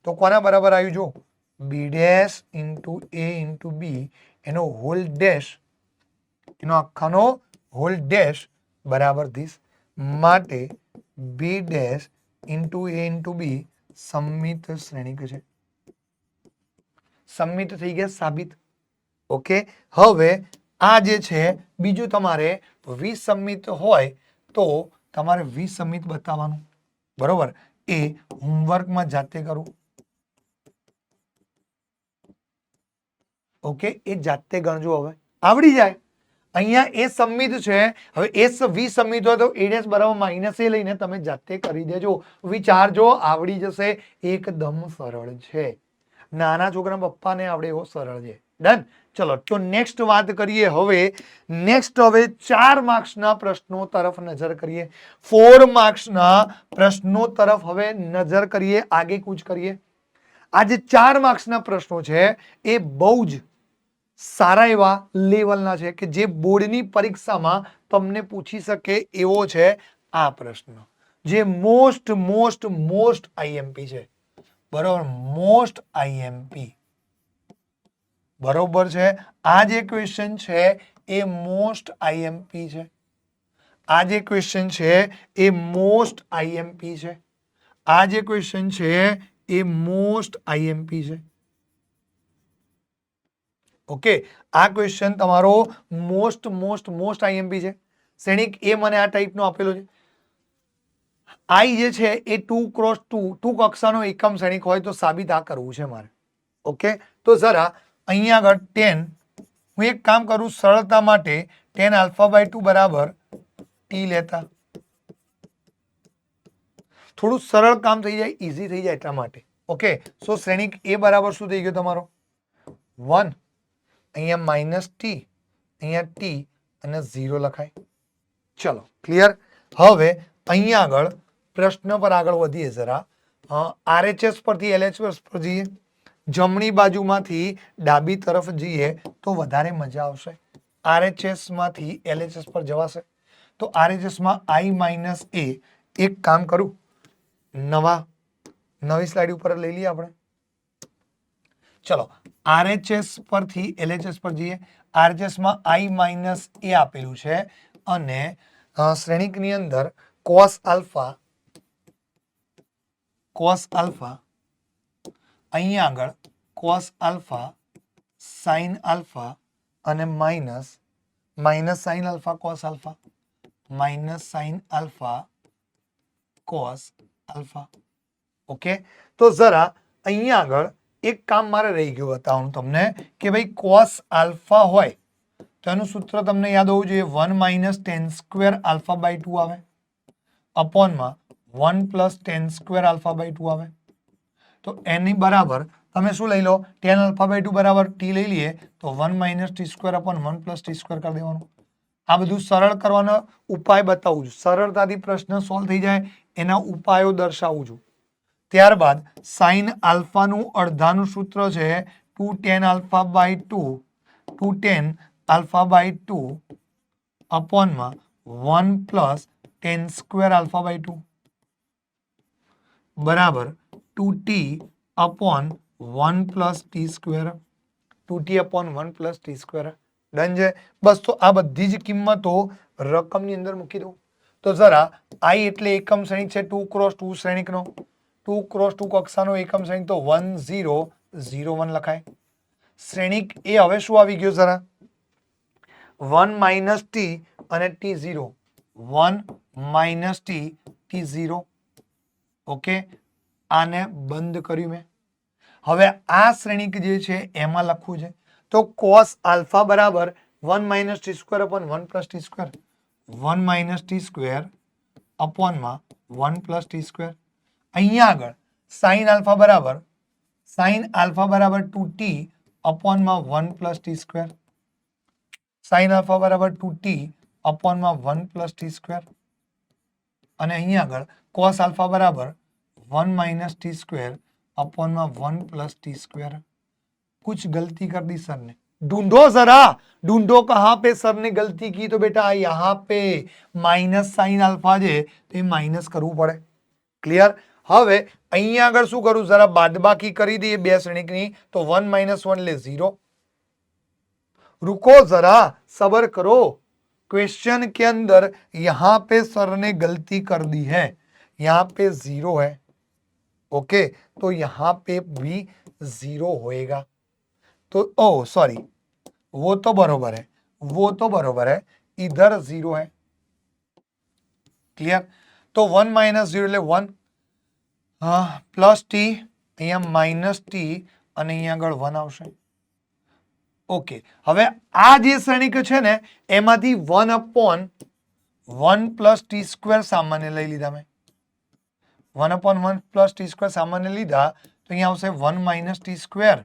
તો કોના બરાબર આવ્યું? જો બી ડેશ ઇન્ટુ એ ઇન્ટુ બી એનો હોલ ડેશ, એનો આખાનો હોલ ડેશ બરાબર ધીસ. માટે બી ડેશ ઇન્ટુ એ ઇન્ટુ બી સમમિત શ્રેણિક છે. સમમિત થઈ ગયા, સાબિત. ઓકે, હવે આ જે છે બીજું, તમારે વિસમિત હોય તો તમારે વિસમિત બતાવવાનું, બરોબર. એ હોમવર્કમાં જાતે કરું. ઓકે, એ જાતે ગણજો, હવે આવડી જાય. અહીંયા એ સમિત છે, હવે એ વિસમિત હોય તો એ ડેશ બરાબર માઇનસ એ લઈને તમે જાતે કરી દેજો, વિચારજો, આવડી જશે. એકદમ સરળ છે, નાના છોકરા પપ્પાને આવડે એવો સરળ છે. ડન. ચલો, તો નેક્સ્ટ વાત કરીએ. હવે નેક્સ્ટ, હવે 4 માર્ક્સના પ્રશ્નો તરફ નજર કરીએ. 4 માર્ક્સના પ્રશ્નો તરફ હવે નજર કરીએ, આગે કૂચ કરીએ. આ જે 4 માર્ક્સના પ્રશ્નો છે એ બહુ જ સારા એવા લેવલના છે કે જે બોર્ડની પરીક્ષામાં તમને પૂછી શકે એવો છે આ પ્રશ્ન, જે મોસ્ટ મોસ્ટ મોસ્ટ આઈએમપી છે. બરોબર, મોસ્ટ આઈએમપી. બરોબર છે. આ જે ક્વેશ્ચન છે એ મોસ્ટ આઈએમપી છે. આ જે ક્વેશ્ચન છે એ મોસ્ટ આઈએમપી છે. આ જે ક્વેશ્ચન છે એ મોસ્ટ આઈએમપી છે. ઓકે, આ ક્વેશ્ચન તમારો મોસ્ટ મોસ્ટ મોસ્ટ આઈએમપી છે. શ્રેણિક એ મને આ ટાઈપનો આપેલો છે. આઈ જે છે એ 2 ક્રોસ 2 2 કક્ષાનો એકમ શ્રેણિક હોય તો સાબિત આ કરવું છે મારે. ઓકે, તો જરા અહીંયા આગળ 10, હું એક કામ કરું સરળતા માટે, 10 આલ્ફા બાય 2 બરાબર ટી લેતા, થોડું સરળ કામ થઈ જાય, ઈઝી થઈ જાય એટલા માટે. ઓકે, સો શ્રેણિક એ બરાબર શું થઈ ગયો તમારો 1, અહીંયા માઇનસ ટી, અહીંયા ટી અને 0 લખાય. ચલો, ક્લિયર. હવે અહીંયા આગળ પ્રશ્ન પર આગળ વધીએ જરા. આરએચએસ પરથી એલએચએસ પર જઈએ, જમણી બાજુમાંથી ડાબી તરફ જઈએ તો વધારે મજા આવશે. આરએચએસ માંથી એલએચએસ પર જવાશે તો આરએચએસ માં આઈ માઇનસ એ, એક કામ કરું, નવી સ્લાઇડ ઉપર લઈ લઈએ આપણે. ચલો, આરએચએસ પરથી એલએચએસ પર જઈએ. આરએચએસ માં આઈ માઇનસ એ આપેલું છે અને શ્રેણિકની અંદર કોસ આલ્ફા અહીંયા આગળ કોસ આલ્ફા, સાઇન આલ્ફા અને minus sine alpha cos alpha, minus sine alpha cos alpha. Okay, તો જરા અહીંયા આગળ એક કામ મારે રહી ગયું બતાવવાનું તમને કે ભાઈ કોસ આલ્ફા હોય તો એનું સૂત્ર તમને યાદ હોવું જોઈએ, 1 minus tan square alpha by 2 આવે, અપોનમાં 1 plus tan square alpha by 2 આવે. તો એની બરાબર તમે શું લઈ લો, 10 આલ્ફા બાય 2 બરાબર ટી લઈ લઈએ તો 1 minus t square upon 1 plus t square કરી દેવાનું. આ બધું સરળ કરવાનો ઉપાય બતાવું છું, સરળતાથી પ્રશ્ન સોલ્વ થઈ જાય એના ઉપાયો દર્શાવું છું. ત્યારબાદ સાઇન આલ્ફાનું અડધાનું સૂત્ર છે 2 tan alpha by 2 alpha by 2 અપોનમાં 1 plus tan square alpha by 2 બરાબર 2t upon 1 plus t square, 2t upon 1 plus t square. Done છે. બસ, તો આ બધી જ કિંમતો રકમની અંદર મૂકી દઉં. તો જરા આઈ એટલે એકમ શ્રેણિક છે 2 ક્રોસ 2 શ્રેણિકનો, 2 ક્રોસ 2 કક્ષાનો એકમ શ્રેણિક તો 1 0 0 1 લખાય. શ્રેણિક એ હવે શું આવી ગયો જરા, 1 માઇનસ ટી અને ટી 0, 1 માઇનસ ટી 0. ઓકે, આને બંધ કર્યું મેં. હવે આ શ્રેણિક જે છે એમાં લખવું છે તો કોસ આલ્ફા બરાબર 1 minus t square upon 1 plus t square, 1 minus t square અપોનમાં 1 પ્લસ ટી સ્ક્વેર. અહીંયા આગળ સાઇન આલ્ફા બરાબર 2t અપોનમાં 1 plus t square, sine alpha બરાબર 2t અપોનમાં 1 પ્લસ ટી સ્ક્વેર. અને અહીંયા આગળ કોસ આલ્ફા બરાબર 1 माइनस टी स्क्वेर अपॉन में 1 प्लस टी स्क्वेर. कुछ गलती कर दी सर ने, ढूंढो जरा, ढूंढो कहां पे सर ने गलती की. तो बेटा यहाँ पे माइनस साइन अल्फा जे तो माइनस करવું પડે. क्लियर. હવે અહીંયા આગળ શું કરું, જરા બાદબાકી કરી દઈએ બે શ્રેણીકની, તો 1 - 1 એટલે 0. रुको जरा, सब्र करो, क्वेश्चन के अंदर यहां पे सर ने गलती कर दी है, यहां पे 0 है, ओके, तो यहां पे भी 0 होएगा. तो ओ सॉरी, वो तो बरोबर है, वो तो बरोबर है, इधर 0 है. क्लियर? तो 1 - 0 એટલે 1 પ્લસ ટી, અહીંયા માઇનસ ટી અને અહીંયા આગળ 1 આવશે. ઓકે, હવે આ જે શ્રેણીક છે ને એમાંથી 1/1 પ્લસ ટી સ્ક્વેર સામાન્ય લઈ લીધા મેં. 1/1 પ્લસ ટી સ્ક્વેર સામાન્ય લીધા તો અહીંયા આવશે 1 માઇનસ ટી સ્ક્વેર,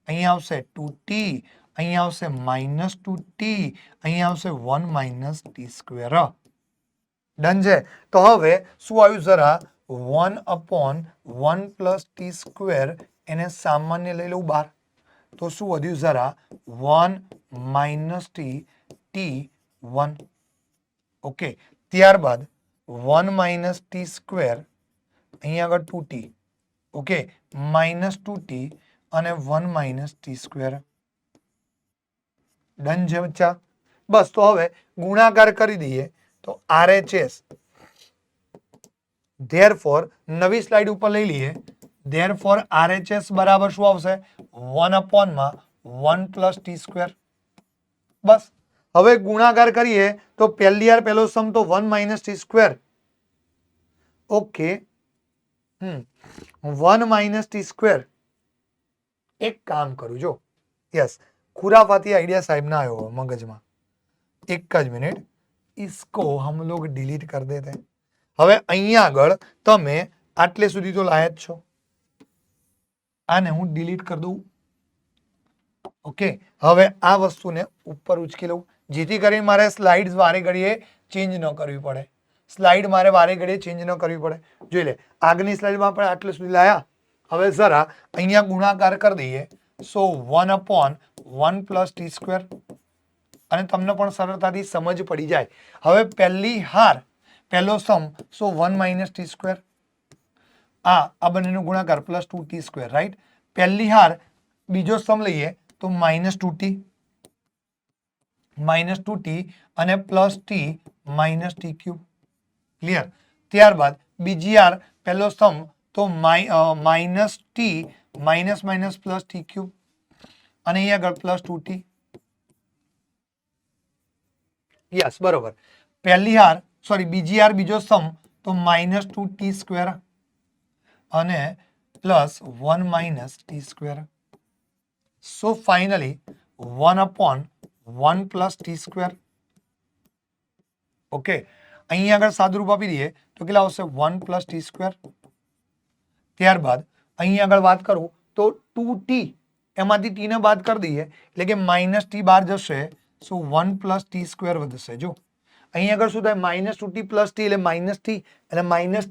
અહીંયા આવશે 2t, અહીંયા આવશે માઇનસ 2t, અહીંયા આવશે 1 માઇનસ ટી સ્ક્વેર. ડન છે. તો હવે શું આવ્યું, જરા 1/1 પ્લસ ટી સ્ક્વેર એને સામાન્ય લઈ લઉં બહાર, તો શું વધ્યું, જરા 1 માઇનસ ટી t1. ઓકે, ત્યારબાદ 1 માઇનસ ટી સ્ક્વેર, અહીંયા આગળ 2t, ઓકે, માઇનસ 2t અને 1 માઇનસ ટી સ્ક્વેર. ડન છે બચ્ચા? બસ, તો હવે ગુણાકાર કરી દઈએ તો RHS, ધેરફોર નવી સ્લાઇડ ઉપર લઈ લઈએ, ધેરફોર RHS બરાબર શું આવશે, 1/1 પ્લસ ટી સ્ક્વેર. બસ, હવે ગુણાકાર કરીએ તો પહેલો સમ તો 1 minus t square. Okay, 1 minus t square. એક કામ કરું, જો યસ, खुराफाती आइडिया साहब ना आयो मगज में. एक ज मिनिट, इसको हम लोग डिलीट कर देते हैं. હવે અહીંયા આગળ તમે આટલે સુધી તો લાયા જ છો, આને હું ડિલીટ કરી દઉં. ઓકે, હવે આ વસ્તુને ઉપર ઉચકી લઉં, જેથી કરીને મારે સ્લાઇડ્સ વારે ઘડીએ ચેન્જ ન કરવી પડે. સ્લાઇડ મારે વારે ઘડીએ ચેન્જ ન કરવી પડે. જોઈ લે, આગળની સ્લાઇડમાં આપણે આટલે સુધી લાયા. હવે જરા અહીંયા ગુણાકાર કરી દઈએ. સો 1/1 પ્લસ ટી સ્ક્વેર, અને તમને પણ સરળતાથી સમજ પડી જાય. હવે પહેલી હાર, પહેલો સમ, સો 1 માઇનસ ટી સ્ક્વેર, આ બંનેનો ગુણાકાર પ્લસ 2t સ્ક્વેર, રાઈટ. પહેલી હાર, બીજો સમ લઈએ તો માઇનસ 2t અને plus T minus t cube. Clear? ત્યારબાદ બીજી હાર, પહેલો સમ તો minus T minus minus plus T cube, અને અહીંયા આગળ પ્લસ 2t. યસ, બરોબર. પહેલી હાર, સોરી, બીજી હાર, બીજો સમ તો માઇનસ 2t સ્ક્વેર અને plus 1 minus t square. So finally 1/1 plus t square. Okay, અહીંયા આગળ સાદુરૂપ આપી દઈએ તો કેટલા આવશે, 1 પ્લસ ટી સ્ક્વેર. ત્યારબાદ અહીંયા આગળ વાત કરું તો 2t, એમાંથી t ને બાદ કરી દઈએ એટલે કે માઇનસ ટી બહાર જશે. સો 1 પ્લસ ટી સ્ક્વેર વધશે. જો અહીંયા આગળ શું થાય, માઇનસ 2t પ્લસ ટી એટલે માઇનસ ટી, એટલે minus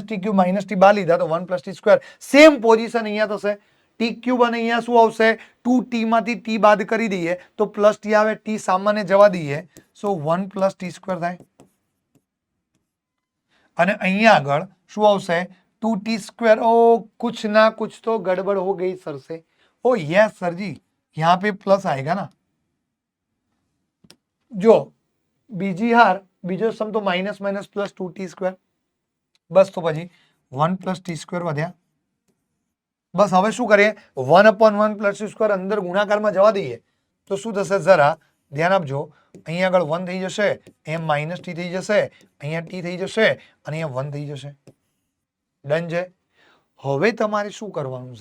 t cube, minus t બહાર લીધા તો 1 plus t square. Same position અહીંયા થશે, ટી ક્યુબ, અને અહીંયા શું આવશે, 2t માંથી ટી બાદ કરી દઈએ તો પ્લસ ટી આવે, ટી સામાન્ય જવા દઈએ, સો 1 પ્લસ ટી સ્ક્વેર થાય. અને અહીંયા આગળ શું આવશે, 2t स्क्वायर. ओ कुछ ना कुछ तो गड़बड़ हो गई सर से. ओ यस सर जी, यहाँ पे प्लस आएगा ना. जो बीजी हार, बीजो सम तो minus minus plus 2t square. बस, तो પછી 1 પ્લસ ટી સ્ક્વેર વધ્યા. બસ, હવે શું કરીએ, 1/1 પ્લસ ટી સ્ક્વેર અંદર ગુણાકારમાં જવા દઈએ તો શું થશે, જરા ધ્યાન આપજો. અહીંયા આગળ 1 થઈ જશે, અહીંયા માઇનસ ટી થઈ જશે, અહીંયા ટી થઈ જશે, અને અહીંયા 1 થઈ જશે. ડન છે. હવે તમારે શું કરવાનું,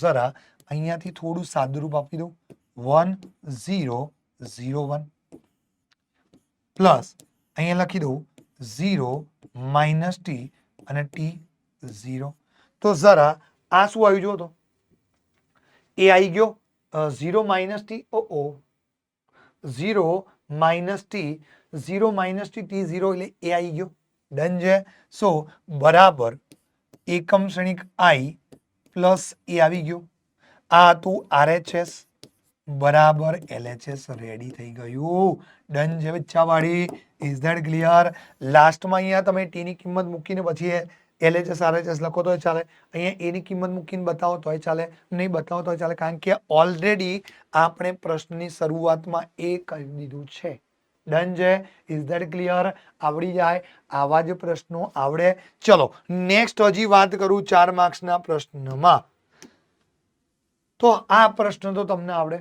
જરા અહીંયાથી થોડું સાદુરૂપ આપી દઉં. 1 0 0 1 પ્લસ અહીંયા લખી દઉં 0 માઇનસ ટી અને ટી 0. તો જરા આ શું આવ્યું, જો તો એ આવી ગયો 0 minus T. 0 minus T, 0 minus T T 0 એટલે એ આવી ગયો. ડન છે. સો બરાબર એકમ શ્રેણિક આઈ પ્લસ એ આવી ગયું. આ હતું RHS બરાબર LHS રેડી થઈ ગયું. ડન છે બચ્ચાવાળી. Is that clear? લાસ્ટમાં અહીંયા તમે ટી ની કિંમત મૂકીને પછી LHS RHS લખો તોય ચાલે, અહીંયા એની કિંમત મૂકીને બતાવો તોય ચાલે, નહીં બતાવો તોય ચાલે, કારણ કે ઓલરેડી આપણે પ્રશ્નની શરૂઆતમાં એ કહી દીધું છે. ડન છે? Is that clear? આવડી જાય આવા જ પ્રશ્નો આવડે. ચલો નેક્સ્ટ હજી વાત કરું 4 માર્ક્સના પ્રશ્નમાં. તો આ પ્રશ્ન તો તમને આવડે.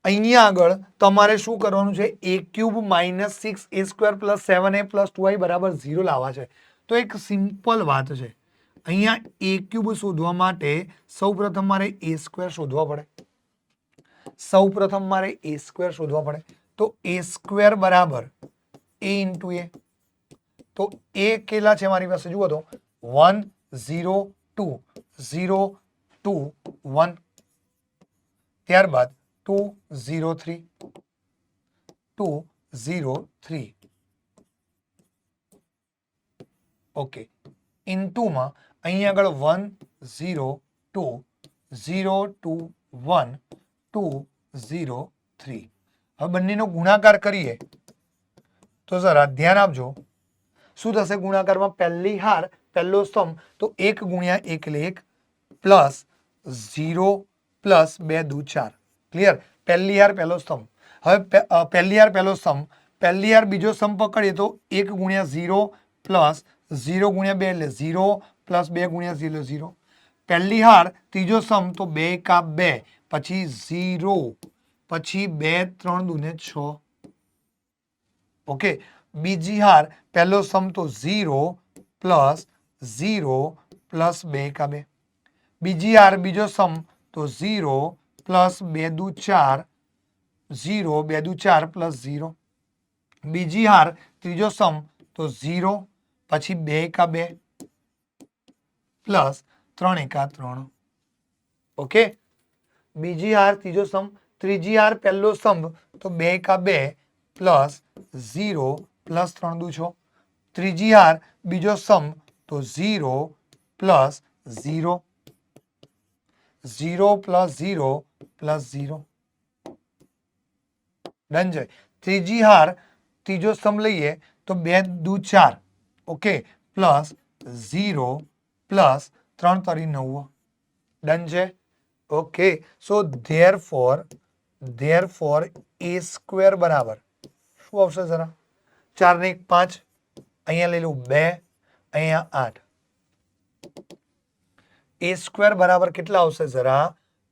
અહીંયા આગળ તમારે શું કરવાનું છે? a³ - 6a² + 7a + 2i = 0 લાવવા છે. તો એક સિમ્પલ વાત છે. અહીંયા a³ શોધવા માટે સૌપ્રથમ મારે a² શોધવા પડે. શોધવા પડે. તો a² બરાબર a × a. તો a કેટલા છે મારી પાસે? જુઓ તો 1 0 2 0 2 1. ત્યારબાદ 2 0 3 2 0 3. ઓકે. ઇન્ટુમાં અહીંયા આગળ 1 0 2 0 2 1 2 0 3. હવે બંનેનો ગુણાકાર કરીએ તો જરા ધ્યાન આપજો. શું થશે ગુણાકારમાં? પહેલી હાર પહેલો સમ તો 1 × 1 એટલે 1 પ્લસ 0 પ્લસ 2 દુ 4. ક્લિયર? પહેલી હાર પહેલો સમ. હવે પહેલી હાર પહેલો સમ, પહેલી હાર બીજો સમ પકડીએ તો 1 × 0 પ્લસ 0 × 2 એટલે 0 પ્લસ 2 × 0 0. પહેલી હાર ત્રીજો સમ તો 2 × 2 પછી 0 પછી 2 3 દુ 6. ઓકે. બીજી હાર પહેલો સમ તો 0 પ્લસ 0 પ્લસ 2 × 2. બીજી હાર બીજો સમ તો 0 પ્લસ 2 દુ 4 0 2 દુ 4 પ્લસ 0. બીજી હાર ત્રીજો સમ તો 0 પછી 2 × 2 પ્લસ 3 × 3. ઓકે. બીજી હાર ત્રીજો સમ, ત્રીજી હાર પહેલો સમ તો 2 × 2 પ્લસ 0 પ્લસ 3 દુ 6. ત્રીજી હાર બીજો સમ તો 0 પ્લસ 0 0 પ્લસ 0 પ્લસ 0. ડન છે. ત્રીજી હાર ત્રીજો સમ લઈએ તો 2 દુ 4. ઓકે. Plus 0 plus 3 × 9. ડન છે. ઓકે. સો ધેરફોર a² બરાબર શું આવશે જરા? 4 ને 1 5. અહીંયા લઈ લઉં 2, અહીંયા 8. a² બરાબર કેટલા આવશે જરા?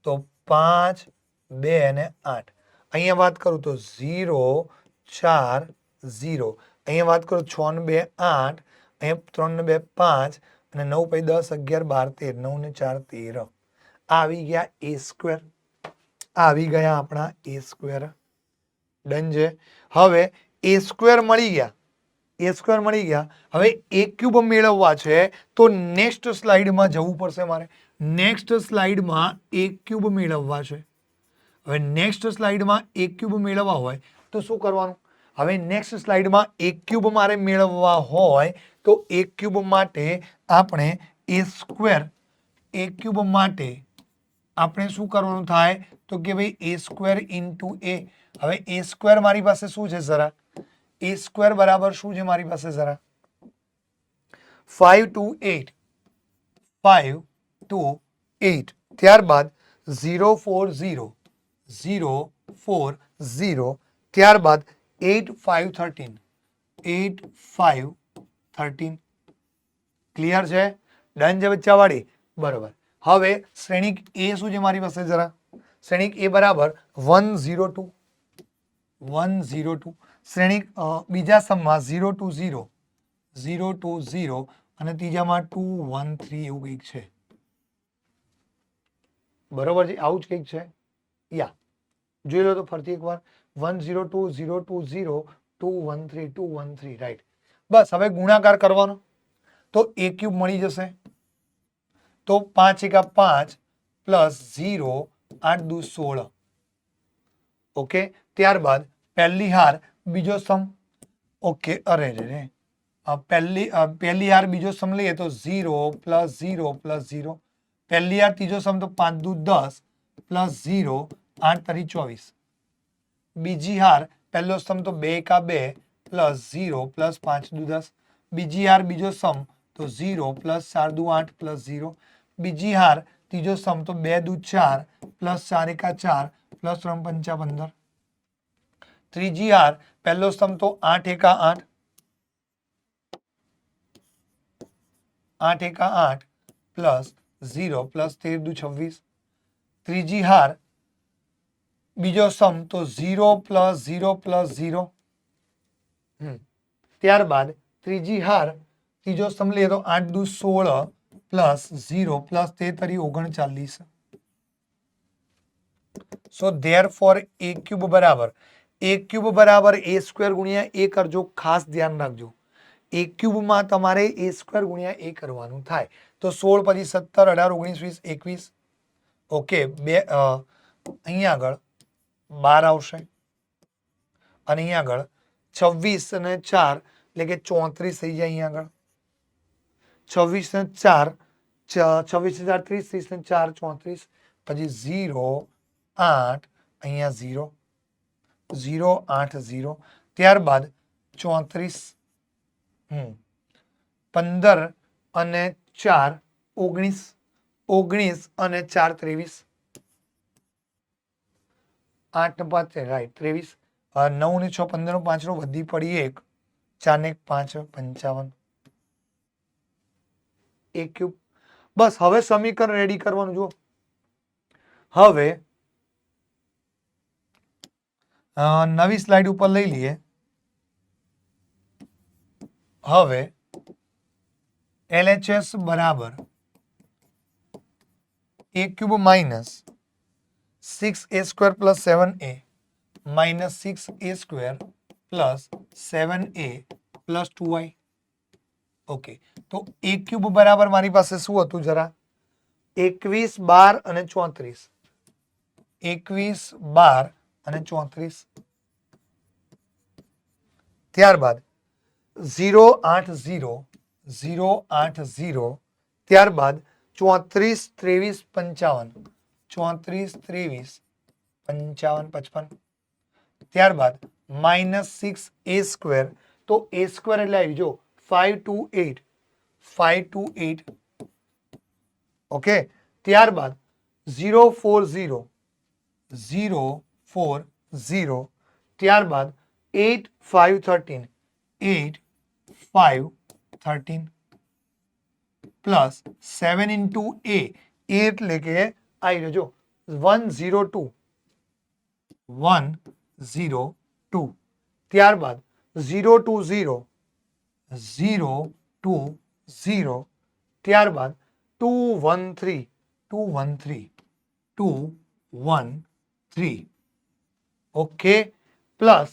તો 5 2 અને 8. અહીંયા વાત કરું તો 0 4 0. અહીંયા વાત કરું 6 ને 2 8, અહીંયા 3 ને 2 5 અને 9 પછી 10 11 12 13, 9 ને 4 13. આવી ગયા a². આવી ગયા આપણા a². ડન છે. હવે a² મળી ગયા. a² મળી ગયા. હવે a³ મેળવવા છે તો નેક્સ્ટ સ્લાઇડમાં જવું પડશે મારે. નેક્સ્ટ સ્લાઇડમાં a³ મેળવવા છે. હવે નેક્સ્ટ સ્લાઇડમાં a³ મેળવવા હોય તો શું કરવાનું? હવે નેક્સ્ટ સ્લાઇડમાં a³ મારે મેળવવા હોય તો a³ માટે આપણે a³ માટે આપણે શું કરવાનું થાય? તો કે ભાઈ a² × a. હવે a² મારી પાસે શું છે જરા? a² બરાબર શું છે મારી પાસે જરા? 5 2 8. 5 2 8. ત્યારબાદ 0 4 0 0 4 0. ત્યારબાદ 8 5 13. 8 5 13. ક્લિયર છે? ડન છે બચ્ચાવાળી? બરોબર. હવે શ્રેણિક એ શું છે મારી પાસે જરા? શ્રેણિક એ બરાબર 1 0 2 1 0 2. શ્રેણિક બીજા સમમાં 0 2 0 0 2 0 અને ત્રીજામાં 2 1 3 એવું કંઈક છે. બરોબર છે? આવું જ કંઈક છે. યા જોઈ લો તો ફરતી એકવાર. 1 0 2 0 2 0 2 1 3 2 1 3. રાઈટ. બસ હવે ગુણાકાર કરવાનો તો a³ મળી જશે. તો 5 × 5 પ્લસ 0 8 દુ 16. ઓકે. ત્યારબાદ પહેલી હાર બીજો સમ. ઓકે. અરે રે પહેલી હાર બીજો સમ લઈએ તો 0 પ્લસ 0 પ્લસ 0. પહેલી હાર ત્રીજો સમ તો 5 દુ 10 પ્લસ 0 8 તરી 24. બીજી હાર પહેલો સમ તો 2 × 2 પ્લસ 0 પ્લસ 5 દુ 10. બીજી હાર બીજો સમ તો 0 પ્લસ 4 દુ 8 પ્લસ 0. બીજી હાર ત્રીજો સમ તો 2 દુ 4 પ્લસ 4 એકા 4 પ્લસ 3 પંચા 15. ત્રીજી હાર પહેલો સમ તો 8 એકા 8 8 એકા 8 પ્લસ 0 પ્લસ 13 દુ 26. ત્રીજી હાર બીજો સમ તો 0 પ્લસ 0 પ્લસ 0. ત્યારબાદ ત્રીજી હાર ત્રીજો સમ લઈએ તો 8 દુ 16 plus 0 plus 33 39. So therefore a cube બરાબર a સ્ક્વેર ગુણ્યા a કરજો. ખાસ ધ્યાન રાખજો, a ક્યુબમાં તમારે a સ્ક્વેર ગુણ્યા a કરવાનું થાય. તો 16 પછી 17 18 19 20 21. ઓકે, અહીંયા આગળ 12 આવશે અને અહીંયા આગળ 26 અને 4 એટલે કે 34 થઈ જાય. અહીંયા આગળ 26 ને 4 26 4 30 30 ને 4 34 પછી 0 8 અહીંયા 0 0 8 0. ત્યારબાદ 34 15 અને 4 19 19 અને 4 23 8 ને 5 રાઈટ 23 9 ને 6 15 5 વધી પડી 1 4 ને 5 55 a ક્યુબ. બસ હવે સમીકરણ રેડી કરવાનું. જુઓ હવે નવી સ્લાઇડ ઉપર લઈ લઈએ. હવે LHS બરાબર a cube minus 6a square plus 7a minus 6a square plus 7a plus 2y. Okay, તો a ક્યુબ બરાબર મારી પાસે શું હતું જરા? 21 12 અને 34. 21 12 અને 34. ત્યારબાદ 0 8 0 0 8 0. ત્યારબાદ 34 23 55 34 23 55 55. ત્યારબાદ માઇનસ 6a સ્ક્વેર. તો a સ્ક્વેર એટલે આવી જો 528 528. ઓકે, ત્યારબાદ 0 4 0 0 4 0. ત્યારબાદ 8 5 13 8 5 13 પ્લસ 7 ઇન્ટુ a એટલે કે આવી રહ્યો જો 102 102. ત્યારબાદ 0 2 0 0 2 0. ત્યારબાદ 2 1 3 2 1 3 2 1 3. ઓકે, પ્લસ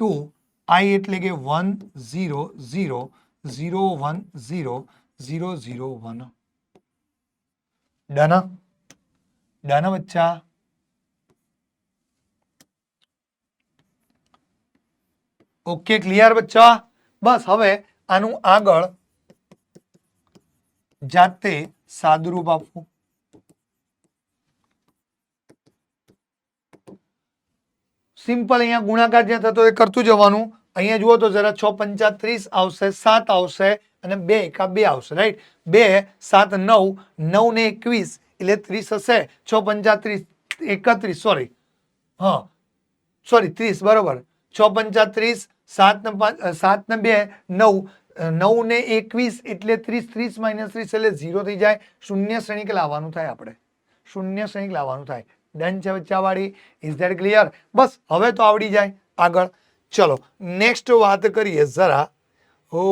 2 i એટલે કે 1 0 0 0 1 0 0 0 1. ડન ડન બચ્ચા. ઓકે, ક્લિયર બચ્ચા? બસ હવે આનું આગળ જાતે સાદુરૂપ આપવું. સિમ્પલ અહીંયા ગુણાકાર જ્યાં થતો એ કરતું જવાનું. અહીંયા જુઓ તો જરા 6 5 30 આવશે, 7 આવશે અને 2 એકા 2 આવશે. રાઈટ, 2 7 9 9 ને 21 એટલે 30 હશે. 6 5 30 31 સોરી 30 બરોબર. 6 5 30 7 ને 5 7 ને 2 9 9 ને 21 એટલે 30 30 માઇનસ 30 એટલે 0 થઈ જાય. શૂન્ય શ્રેણિક લાવવાનું થાય. આપણે શૂન્ય શ્રેણિક લાવવાનું થાય. ડન છે બચ્ચાવાળી? Is that clear? બસ હવે તો આવડી જાય. આગળ ચલો નેક્સ્ટ વાત કરીએ જરા. ઓ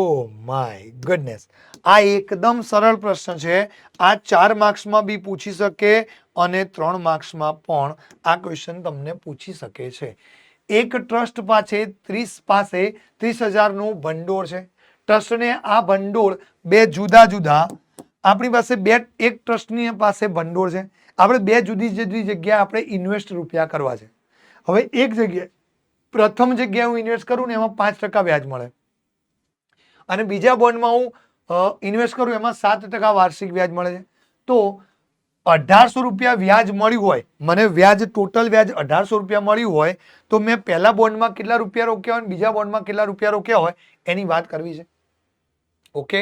માય ગુડનેસ, આ એકદમ સરળ પ્રશ્ન છે. આ 4 માર્ક્સમાં બી પૂછી શકે અને 3 માર્ક્સમાં પણ આ ક્વેશ્ચન તમને પૂછી શકે છે. એક ટ્રસ્ટ પાસે 30,000 નું ભંડોળ છે. ટ્રસ્ટને આ ભંડોળ બે જુદા જુદા આપણી પાસે એક ટ્રસ્ટની પાસે ભંડોળ છે. આપણે બે જુદી જુદી જગ્યાએ આપણે ઇન્વેસ્ટ રૂપિયા કરવા છે. હવે એક જગ્યાએ પ્રથમ જગ્યાએ હું ઇન્વેસ્ટ કરું ને એમાં 5% વ્યાજ મળે અને બીજા બોન્ડમાં હું ઇન્વેસ્ટ કરું એમાં 7% વાર્ષિક વ્યાજ મળે છે. તો 1800 રૂપિયા વ્યાજ મળ્યું હોય, મને વ્યાજ ટોટલ વ્યાજ 1800 રૂપિયા મળ્યું હોય તો મેં પહેલા બોન્ડમાં કેટલા રૂપિયા રોક્યા હોય બીજા બોન્ડમાં કેટલા રૂપિયા રોક્યા હોય એની વાત કરવી છે. ઓકે,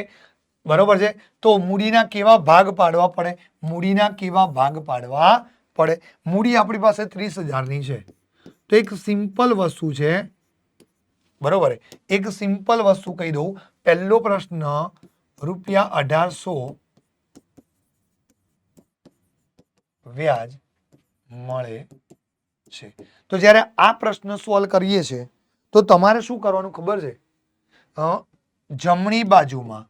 બરોબર છે. તો મૂડીના કેવા ભાગ પાડવા પડે? મૂડીના કેવા ભાગ પાડવા પડે? મૂડી આપણી પાસે 30,000ની છે. તો એક સિમ્પલ વસ્તુ છે, બરોબર, એક સિમ્પલ વસ્તુ કહી દઉં. પહેલો પ્રશ્ન ₹1800 વ્યાજ મળે છે. તો જ્યારે આ પ્રશ્ન સોલ્વ કરીએ છીએ તો તમારે શું કરવાનું ખબર છે? જમણી બાજુમાં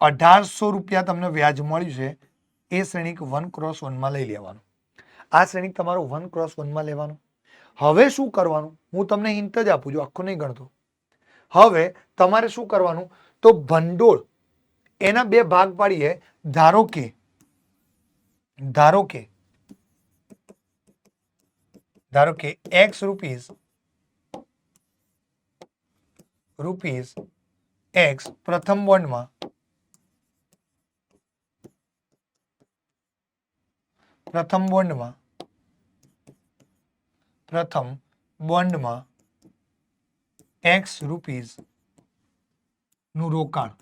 ₹1800 તમને વ્યાજ મળ્યું છે, એ શ્રેણિક 1x1 માં લઈ લેવાનું. આ શ્રેણિક તમારો 1x1 માં લેવાનું. હવે શું કરવાનું? હું તમને હિન્ટ જ આપું છું, આખું નહીં ગણતો. હવે તમારે શું કરવાનું? તો ભંડોળ એના બે ભાગ પાડીએ. ધારો કે x રૂપીસ x પ્રથમ બોન્ડમાં x રૂપીસ નું રોકાણ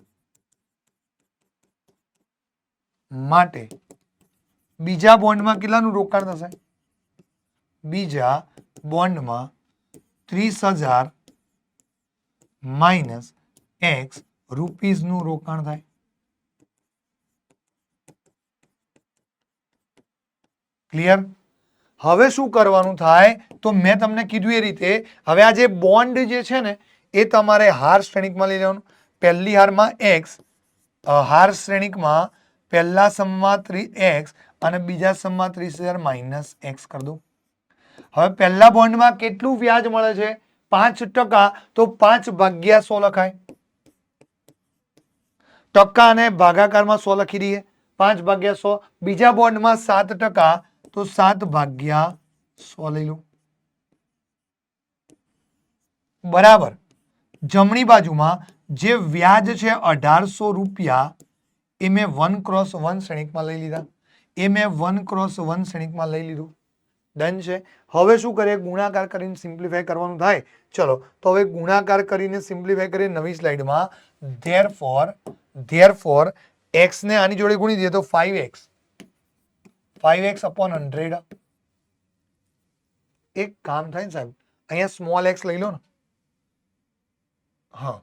માટે બીજા બોન્ડમાં કેટલાનું રોકાણ થશે? બીજા બોન્ડમાં 30,000 માઇનસ x રૂપીસનું રોકાણ થાય. ક્લિયર? હવે શું કરવાનું થાય? તો મેં તમને કીધું એ રીતે હવે આ જે બોન્ડ જે છે ને એ તમારે હાર શ્રેણિકમાં લઈ લેવાનું. પહેલી હારમાં x, હાર શ્રેણિકમાં પહેલા સમમાં x અને બીજા સમમાં 30,000 માઇનસ x કરી દો. હવે પહેલા બોન્ડમાં કેટલું વ્યાજ મળે છે? 5%. તો 5/100 લખાય. ટકા અને ભાગાકારમાં 100 લખી દઈએ. 5/100. બીજા બોન્ડમાં 7%. તો 7/100 લઈ લો. બરાબર. જમણી બાજુમાં જે વ્યાજ છે ₹1800 એ મેં 1x1 શ્રેણિકમાં લઈ લીધા. લઈ લીધું. ડન છે. હવે શું કરીએ? ગુણાકાર કરીને સિમ્પ્લિફાય કરવાનું થાય. ચલો તો હવે ગુણાકાર કરીને સિમ્પ્લિફાય કરીએ નવી સ્લાઇડમાં. ધેરફોર x ને આની જોડે ગુણી દઈએ તો 5x upon 100. એક કામ થાય ને સાહેબ, અહીંયા સ્મોલ x લઈ લો ને. હા,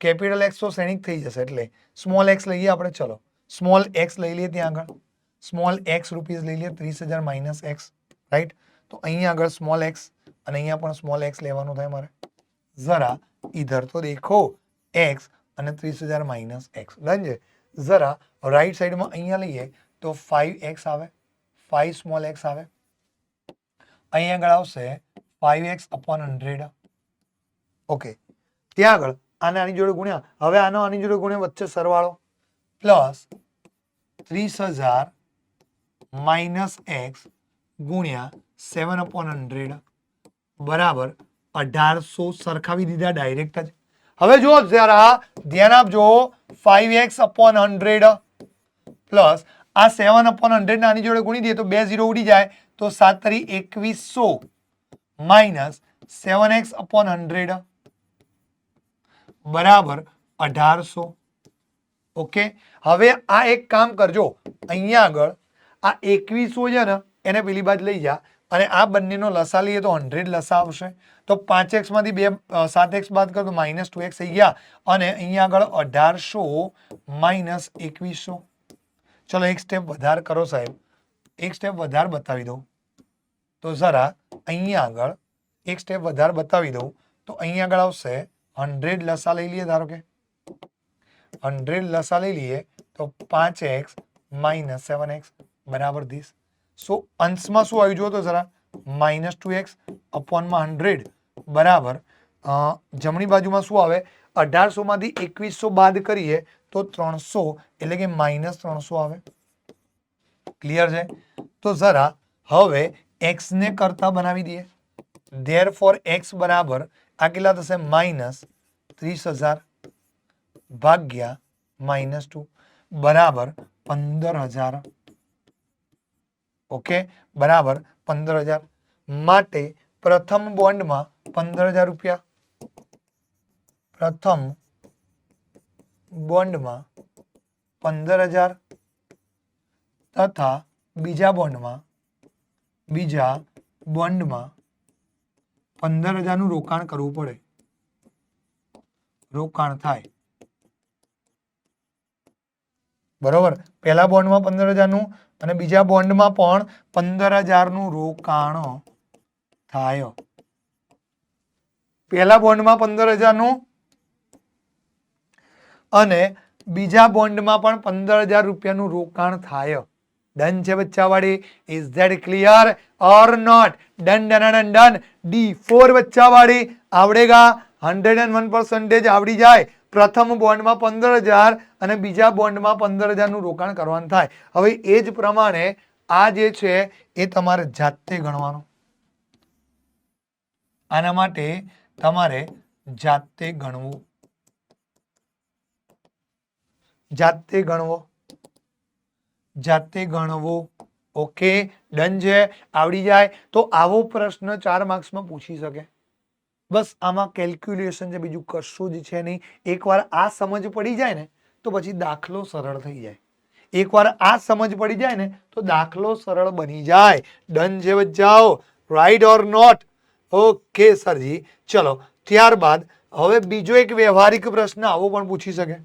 કેપિટલ x તો શ્રેણિક થઈ જશે એટલે સ્મોલ x લઈએ આપણે. ચલો સ્મોલ x લઈ લઈએ. ત્યાં આગળ સ્મોલ x રૂપીસ લઈ લઈએ. 30,000 માઇનસ x, રાઈટ? તો અહીંયા આગળ સ્મોલ x અને અહીંયા પણ સ્મોલ x લેવાનું થાય મારે. જરા ઇધર તો દેખો x અને 30,000 માઇનસ x. ડન છે. જરા રાઈટ સાઈડમાં અહીંયા લઈએ તો 5x આવે, 5 સ્મોલ x આવે. અહીંયા આગળ આવશે 5x upon 100. ઓકે, ત્યાં આગળ આને આની જોડે ગુણ્યા. હવે આનો આની જોડે ગુણ્યા, વચ્ચે સરવાળો પ્લસ 30,000 માઇનસ x ગુણ્યા 7/100 બરાબર 1800. સરખાવી દીધા ડાયરેક્ટ જ. હવે જો જરા ધ્યાન આપજો. 5x upon 100 પ્લસ આ 7/100 આની જોડે ગુણી દઈએ તો 2 0 ઉડી જાય. તો 7 × 2100 માઇનસ 7x upon 100 બરાબર 1800. ઓકે, હવે આ એક કામ કરજો. અહીંયા આગળ આ 2100 છે ને એને પેલી બાજુ લઈ જા અને આ બંનેનો લસા લઈએ તો 100 લસા આવશે. તો 5x માંથી 7x બાદ કરો તો -2x થઈ ગયા અને અહીંયા આગળ 1800 માઇનસ 2100. ચલો એક સ્ટેપ વધારે કરો સાહેબ, એક સ્ટેપ વધારે બતાવી દઉં તો જરા અહીંયા આગળ એક સ્ટેપ વધારે બતાવી દઉં તો અહીંયા આગળ આવશે 100 લસા લઈ લઈએ. ધારો કે 100 લસા લઈ લઈએ તો 5x માઇનસ 7x બરાબર 30. સો અંશમાં શું આવી જુઓ તો જરા -2x અપોનમાં 100 બરાબર જમણી બાજુમાં શું આવે? 1800 માંથી 2100 બાદ કરીએ તો 300 એટલે કે -300 આવે. ક્લિયર છે? તો જરા હવે x ને કરતા બનાવી દઈએ. ધેરફોર x બરાબર આ કેટલા થશે? -30,000 ભાગ્યા -2 બરાબર 15,000. ઓકે, બરાબર 15,000 માટે પ્રથમ બોન્ડમાં 15,000 રૂપિયા. પ્રથમ બોન્ડમાં 15,000 તથા બીજા બોન્ડમાં 15,000નું રોકાણ કરવું પડે, રોકાણ થાય, બરોબર. પહેલા બોન્ડમાં 15,000નું અને બીજા બોન્ડમાં પણ 15,000નું રોકાણ થાય. પહેલા બોન્ડમાં 15,000નું અને બીજા બોન્ડમાં પણ 15,000 રૂપિયાનું રોકાણ થાય. ડન છે બચ્ચાવાળી? Is that clear or not? Done done done done. D4 બચ્ચાવાળી આવડેગા? 101% આવડી જાય. પ્રથમ બોન્ડમાં 15,000 અને બીજા બોન્ડમાં 15,000નું રોકાણ કરવાનું થાય. હવે એ જ પ્રમાણે આ જે છે એ તમારે જાતે ગણવાનું. આના માટે તમારે જાતે ગણવું, જાતે ગણવો, જાતે ગણવો. ઓકે, ડન છે, આવડી જાય. તો આવો પ્રશ્ન 4 માર્ક્સમાં પૂછી શકે. બસ આમાં કેલ્ક્યુલેશન છે, બીજું કશું જ છે નહીં. એકવાર આ સમજ પડી જાય ને તો પછી દાખલો સરળ થઈ જાય. એકવાર આ સમજ પડી જાય ને તો દાખલો સરળ બની જાય. ડન છે બચ્ચાઓ? Right or not? ઓકે સરજી. ચલો ત્યારબાદ હવે બીજો એક વ્યવહારિક પ્રશ્ન આવો પણ પૂછી શકે,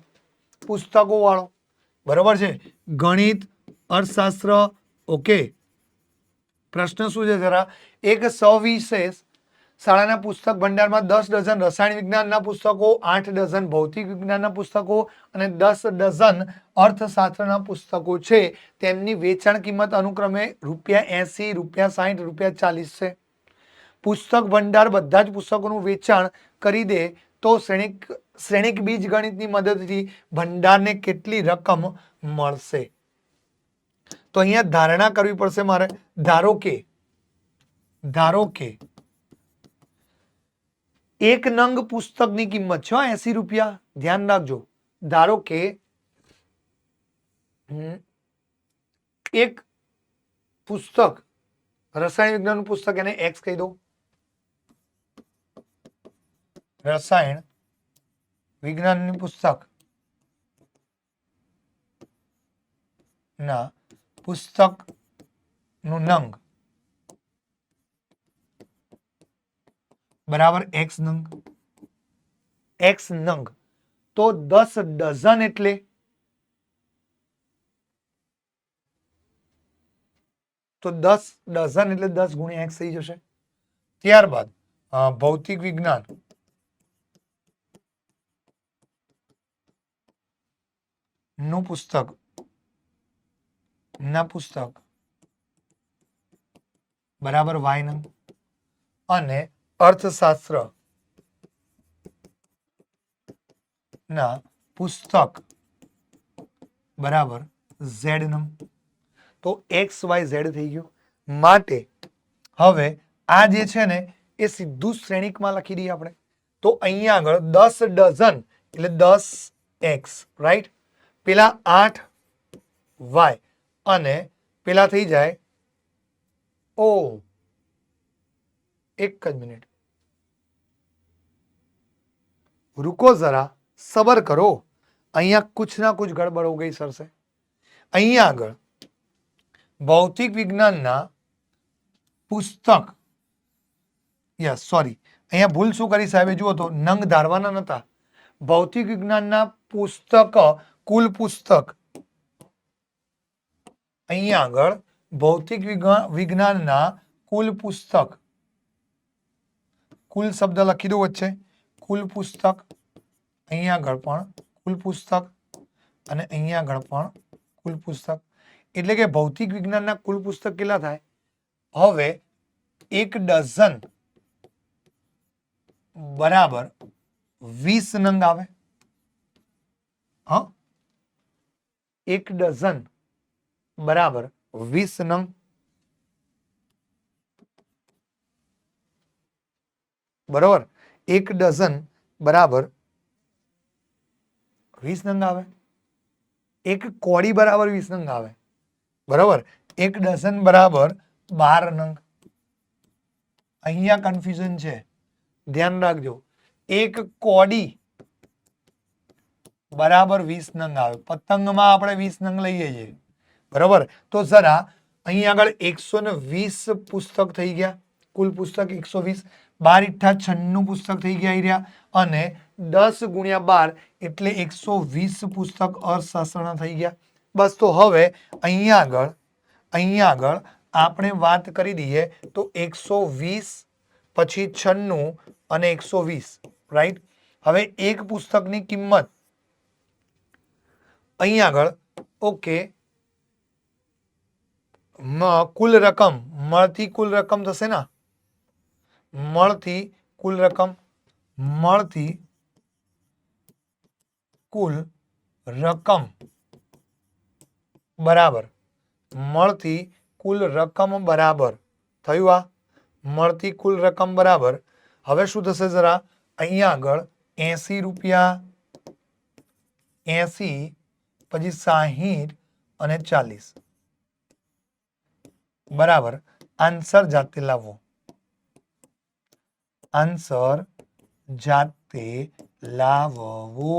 પુસ્તકો વાળો. બરોબર છે? ગણિત, અર્થશાસ્ત્ર. ઓકે, પ્રશ્ન શું છે જરા? એક સવિશેષ શાળાના પુસ્તક ભંડારમાં 10 ડઝન રસાયણ વિજ્ઞાનના પુસ્તકો, 8 ડઝન ભૌતિક વિજ્ઞાનના પુસ્તકો અને 10 ડઝન અર્થશાસ્ત્રના પુસ્તકો છે. તેમની વેચાણ કિંમત અનુક્રમે ₹80, ₹60, ₹40 છે. પુસ્તક ભંડાર બધા જ પુસ્તકોનું વેચાણ કરી દે તો શ્રેણિક બીજગણિતની મદદથી ભંડારને કેટલી રકમ મળશે? તો અહીંયા ધારણા કરવી પડશે મારે. ધારો કે એક નંગ પુસ્તકની કિંમત છે ₹80. ધ્યાન રાખજો. ધારો કે એક પુસ્તક, રસાયણ વિજ્ઞાનનું પુસ્તક, એને X કહી દો. રસાયણ વિજ્ઞાનની પુસ્તક ના પુસ્તકનું નંગ બરાબર X નંગ. X નંગ તો 10 ડઝન એટલે તો 10 ડઝન એટલે 10 ગુણ્યા X થઈ જશે. ત્યારબાદ ભૌતિક વિજ્ઞાન નું પુસ્તક ના પુસ્તક બરાબર Y નંગ અને અર્થશાસ્ત્ર ના પુસ્તક બરાબર Z નંગ. તો XYZ થઈ ગયું. માટે હવે આ જે છે ને એ સીધું શ્રેણિકમાં લખી દઈએ આપણે. તો અહીંયા આગળ 10 ડઝન એટલે 10X, રાઈટ? પેલા 8Y અને પેલા થઈ જાય એક જ મિનિટ, रुको जरा, सबर करो. અહીંયા कुछ ना कुछ गड़बड़ हो गई सर से. અહીંયા આગળ ભૌતિક વિજ્ઞાનના પુસ્તક, યસ સોરી, અહીંયા ભૂલ શું કરી સાહેબે? જુઓ તો નંગ ધારવાના નતા. ભૌતિક વિજ્ઞાનના પુસ્તક, કુલ પુસ્તક, અહીંયા આગળ ભૌતિક વિજ્ઞાનના કુલ પુસ્તક, કુલ શબ્દ લખી દો વચ્ચે, કુલ પુસ્તક. અહીંયા આગળ પણ કુલ પુસ્તક અને અહીંયા આગળ પણ કુલ પુસ્તક. એટલે કે ભૌતિક વિજ્ઞાનના કુલ પુસ્તક કેટલા થાય? હવે 1 ડઝન બરાબર 20 નંગ આવે. 1 ડઝન બરાબર 20 નંગ. બરોબર? 1 ડઝન બરાબર 20 નંગ આવે. એક કોડી બરાબર 20 નંગ આવે. બરાબર? 1 ડઝન બરાબર 12 નંગ. અહીંયા કન્ફ્યુઝન છે, ધ્યાન રાખજો. એક કોડી બરાબર 20 નંગ આવે. પતંગમાં આપણે 20 નંગ લઈએ છીએ બરાબર. તો જરા અહીં આગળ 120 પુસ્તક થઈ ગયા. કુલ પુસ્તક 120. 12 × 96 પુસ્તક થઈ ગયા રહ્યા. અને 10 × 12 એટલે 120 પુસ્તક અર્થશાસ્ત્રના થઈ ગયા. બસ તો હવે અહીંયા આગળ આપણે વાત કરી દઈએ તો 120 પછી 96 અને 120 રાઈટ. હવે એક પુસ્તકની કિંમત અહીંયા આગળ ઓકે કુલ રકમ મળતી કુલ રકમ થશે ને મળતી કુલ રકમ બરાબર મળતી કુલ રકમ બરાબર થયું. આ મળતી કુલ રકમ બરાબર. હવે શું થશે જરા અહીંયા આગળ 80 રૂપિયા 80 પછી 60 અને 40 બરાબર. આન્સર જાતે લાવો. આન્સર જાતે લાવવો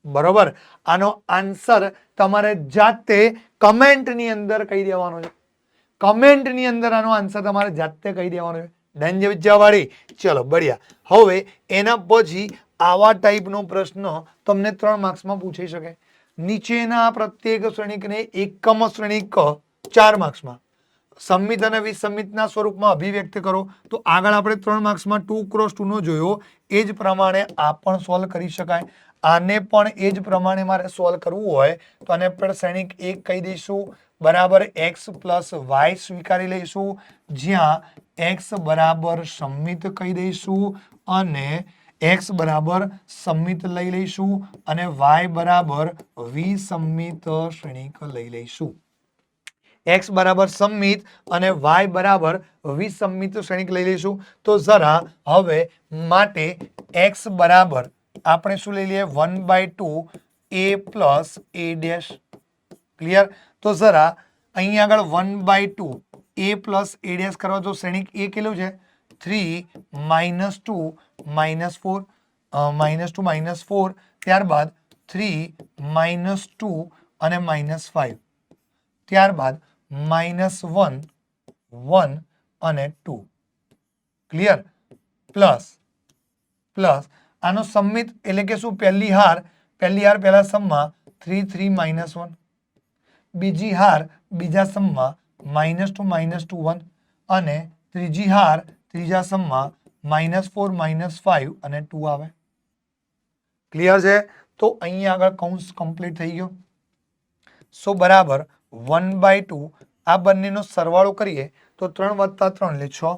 બરોબર. આનો આન્સર તમારે જાતે કમેન્ટની અંદર કહી દેવાનો છે. કમેન્ટની અંદર આનો આન્સર તમારે જાતે કહી દેવાનો છે. ડન જે વિચારવાળી. ચલો બઢિયા. હવે એના પછી આવા ટાઈપનો પ્રશ્ન તમને 3 માર્ક્સમાં પૂછાઈ શકે. નીચેના પ્રત્યેક શ્રેણિકને એકમ શ્રેણિક 4 માર્ક્સમાં સંમિત અને વિસંમિતના સ્વરૂપમાં અભિવ્યક્ત કરો. તો આગળ આપણે 3 માર્ક્સમાં 2x2 નો જોયો એ જ પ્રમાણે આ પણ સોલ્વ કરી શકાય. આને પણ એ જ પ્રમાણે મારે સોલ્વ કરવું હોય તો આને આપણે શ્રેણિક 1 કહી દઈશું બરાબર. x + y સ્વીકારી લઈશું જ્યાં x બરાબર સંમિત કહી દઈશું અને x બરાબર સંમિત લઈ લઈશું અને y બરાબર વિસંમિત શ્રેણિક લઈ લઈશું. x બરાબર સંમિત અને y બરાબર વિસંમિત શ્રેણિક લઈ લઈશું. તો જરા હવે માટે x બરાબર આપણે શું લઈ લઈએ 1/2 a + a ડેશ. ક્લિયર. તો જરા અહીં આગળ 1/2 a + a ડેશ કરવા તો શ્રેણિક a કેટલું છે 3 - 2 -4 -2 - 4 ત્યારબાદ 3 - 2 અને -5 ત્યારબાદ -1 1 અને 2 ક્લિયર. પ્લસ આનો સંમિત એટલે કે શું પહેલી હાર પહેલા સમમાં 3 3 -1 બીજી હાર બીજા સમમાં -2 -2 1 અને ત્રીજી હાર ત્રીજા સમમાં -4 -5 અને 2 આવે. ક્લિયર છે. તો અહીંયા આગળ કૌંસ કમ્પ્લીટ થઈ ગયો. સો બરાબર 1/2 આ બંનેનો સરવાળો કરીએ તો 3 + 3 એટલે 6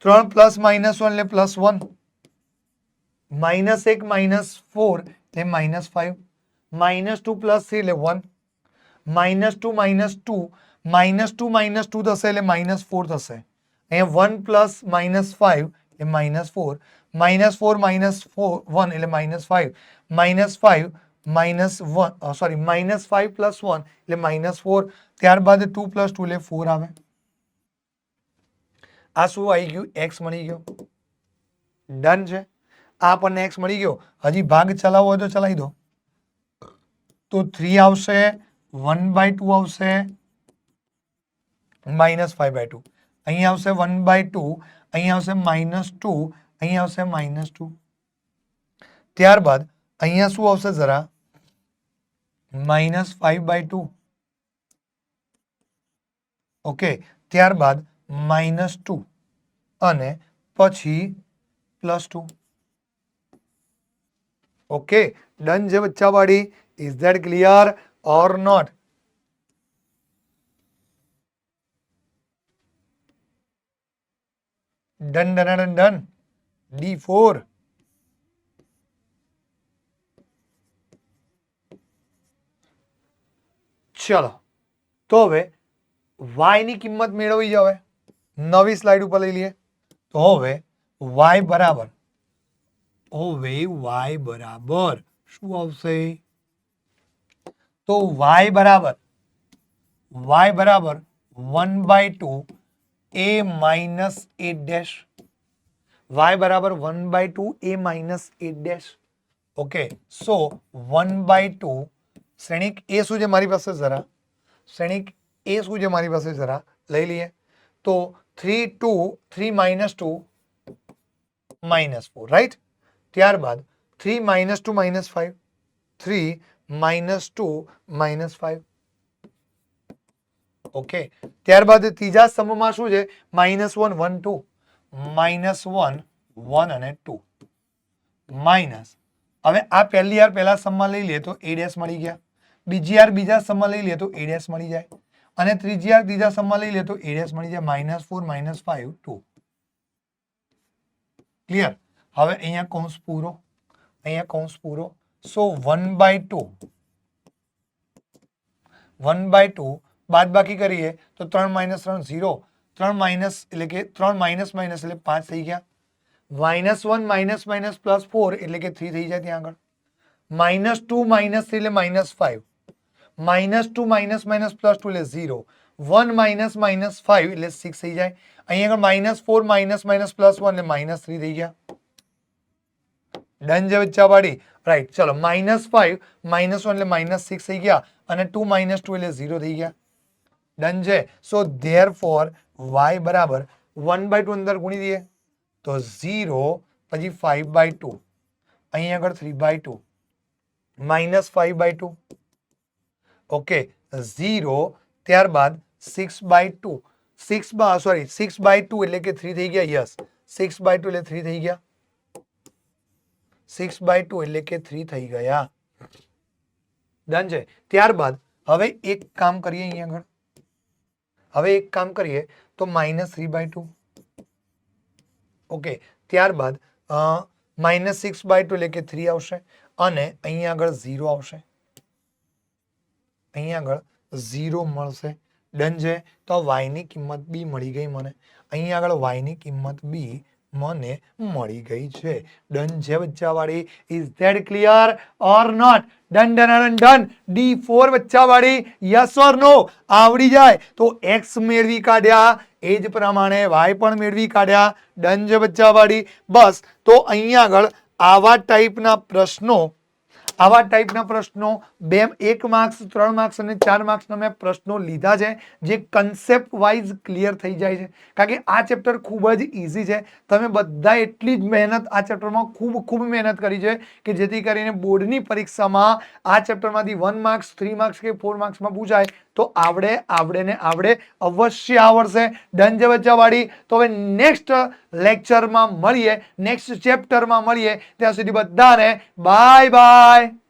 3 + -1 એટલે +1 -1 - 4 એટલે -5 -2 + 3 એટલે 1 -2 - 2 થશે એટલે -4 થશે. અહીંયા 1 + -5 એટલે -4 -4 - 1 એટલે -5 -5 + 1 એટલે -4 ત્યારબાદ 2 + 2 એટલે 4 આવે. આ શું આવી ગયું x મળી ગયો. ડન છે. આ આપણને x મળી ગયો. હજી ભાગ ચલાવવો હોય તો ચલાવી દો. તો 3 આવશે 1/2 આવશે -5/2 અહીં આવશે 1/2 અહીં આવશે -2 અહીં આવશે -2 ત્યારબાદ અહીંયા શું આવશે જરા -5/2 ઓકે ત્યારબાદ -2 અને પછી +2 ઓકે. ડન છે બચ્ચાવાળી. Is that clear or not? Done. D4 ચલો. તો હવે y ની કિંમત મેળવી જાવે. નવી સ્લાઇડ ઉપર લઈ લઈએ. તો હવે y બરાબર શું આવશે? તો y બરાબર 1/2 a - a ડેશ. y બરાબર 1/2 a - a dash. Okay so 1/2 શ્રેણિક એ શું છે મારી પાસે જરા શ્રેણિક એ શું છે મારી પાસે જરા લઈ લઈએ તો 3 minus 2 minus 4 રાઈટ ત્યારબાદ 3 minus 2 minus 5 3 minus 2 minus 5 okay ત્યારબાદ ત્રીજા સ્તંભમાં શું છે -1 1 2 -1 1 અને 2 માઇનસ હવે આ પહેલી યાર પહેલા સ્તંભમાં લઈ લે તો a ડેશ મળી ગયા બીજી યાર બીજા સ્તંભમાં લઈ લે તો a ડેશ મળી જાય અને ત્રીજી યાર ત્રીજા સ્તંભમાં લઈ લે તો a ડેશ મળી જાય -4 -5 2 ક્લિયર હવે અહીંયા કૌંસ પૂરો સો 1/2 બાદબાકી કરીએ તો 3 - 3 0 3 માઇનસ એટલે કે 3 માઇનસ એટલે 5 થઈ ગયા -1 માઇનસ પ્લસ 4 એટલે કે 3 થઈ જાય ત્યાં આગળ -2 -3 એટલે -5 -2 માઇનસ પ્લસ 2 એટલે 0 1 માઇનસ -5 એટલે 6 થઈ જાય અહીંયા આગળ -4 પ્લસ 1 એટલે -3 થઈ ગયા ડન છે બચ્ચા પાડી રાઈટ ચલો -5 -1 એટલે -6 થઈ ગયા અને 2 - 2 એટલે 0 થઈ ગયા ડન છે સો ધેરફોર y બરાબર 1/2 અંદર ગુણી દઈએ તો 0 પછી 5/2 અહીંયા આગળ 3/2 -5/2 ઓકે 0 ત્યારબાદ 6/2 6/2 એટલે કે 3 થઈ ગયા યસ 6/2 એટલે 3 થઈ ગયા 6/2 એટલે કે 3 થઈ ગયા ડન છે ત્યારબાદ હવે એક કામ કરીએ અહીંયા આગળ તો -3/2 ઓકે ત્યારબાદ -6/2 એટલે કે 3 આવશે અને અહીંયા આગળ 0 આવશે અહીંયા આગળ 0 મળશે ડન છે તો y ની કિંમત b મળી ગઈ મને અહીંયા આગળ y ની કિંમત b મને મળી ગઈ છે ડન છે બચ્ચાવાળી is that clear or not done D4 બચ્ચાવાળી યસ ઓર નો આવડી જાય તો x મેળવી કાઢ્યા એ જ પ્રમાણે y પણ મેળવી કાઢ્યા ડન છે બચ્ચાવાળી બસ તો અહીંયા આગળ આવા ટાઈપના પ્રશ્નો 1 માર્ક્સ 3 માર્ક્સ અને 4 માર્ક્સના મેં પ્રશ્નો લીધા છે જે કન્સેપ્ટ વાઇઝ ક્લિયર થઈ જાય છે કારણ કે આ ચેપ્ટર ખૂબ જ ઇઝી છે તમે બધા એટલી જ મહેનત આ ચેપ્ટરમાં ખૂબ મહેનત કરી છે કે જેથી કરીને બોર્ડની પરીક્ષામાં આ ચેપ્ટરમાંથી 1 માર્ક્સ 3 માર્ક્સ કે 4 માર્ક્સમાં પૂછાય તો આવડે અવશ્ય આવડશે ડન છે બચ્ચાવાળી તો હવે નેક્સ્ટ લેક્ચરમાં મળીએ નેક્સ્ટ ચેપ્ટરમાં મળીએ ત્યાં સુધી બધાને બાય બાય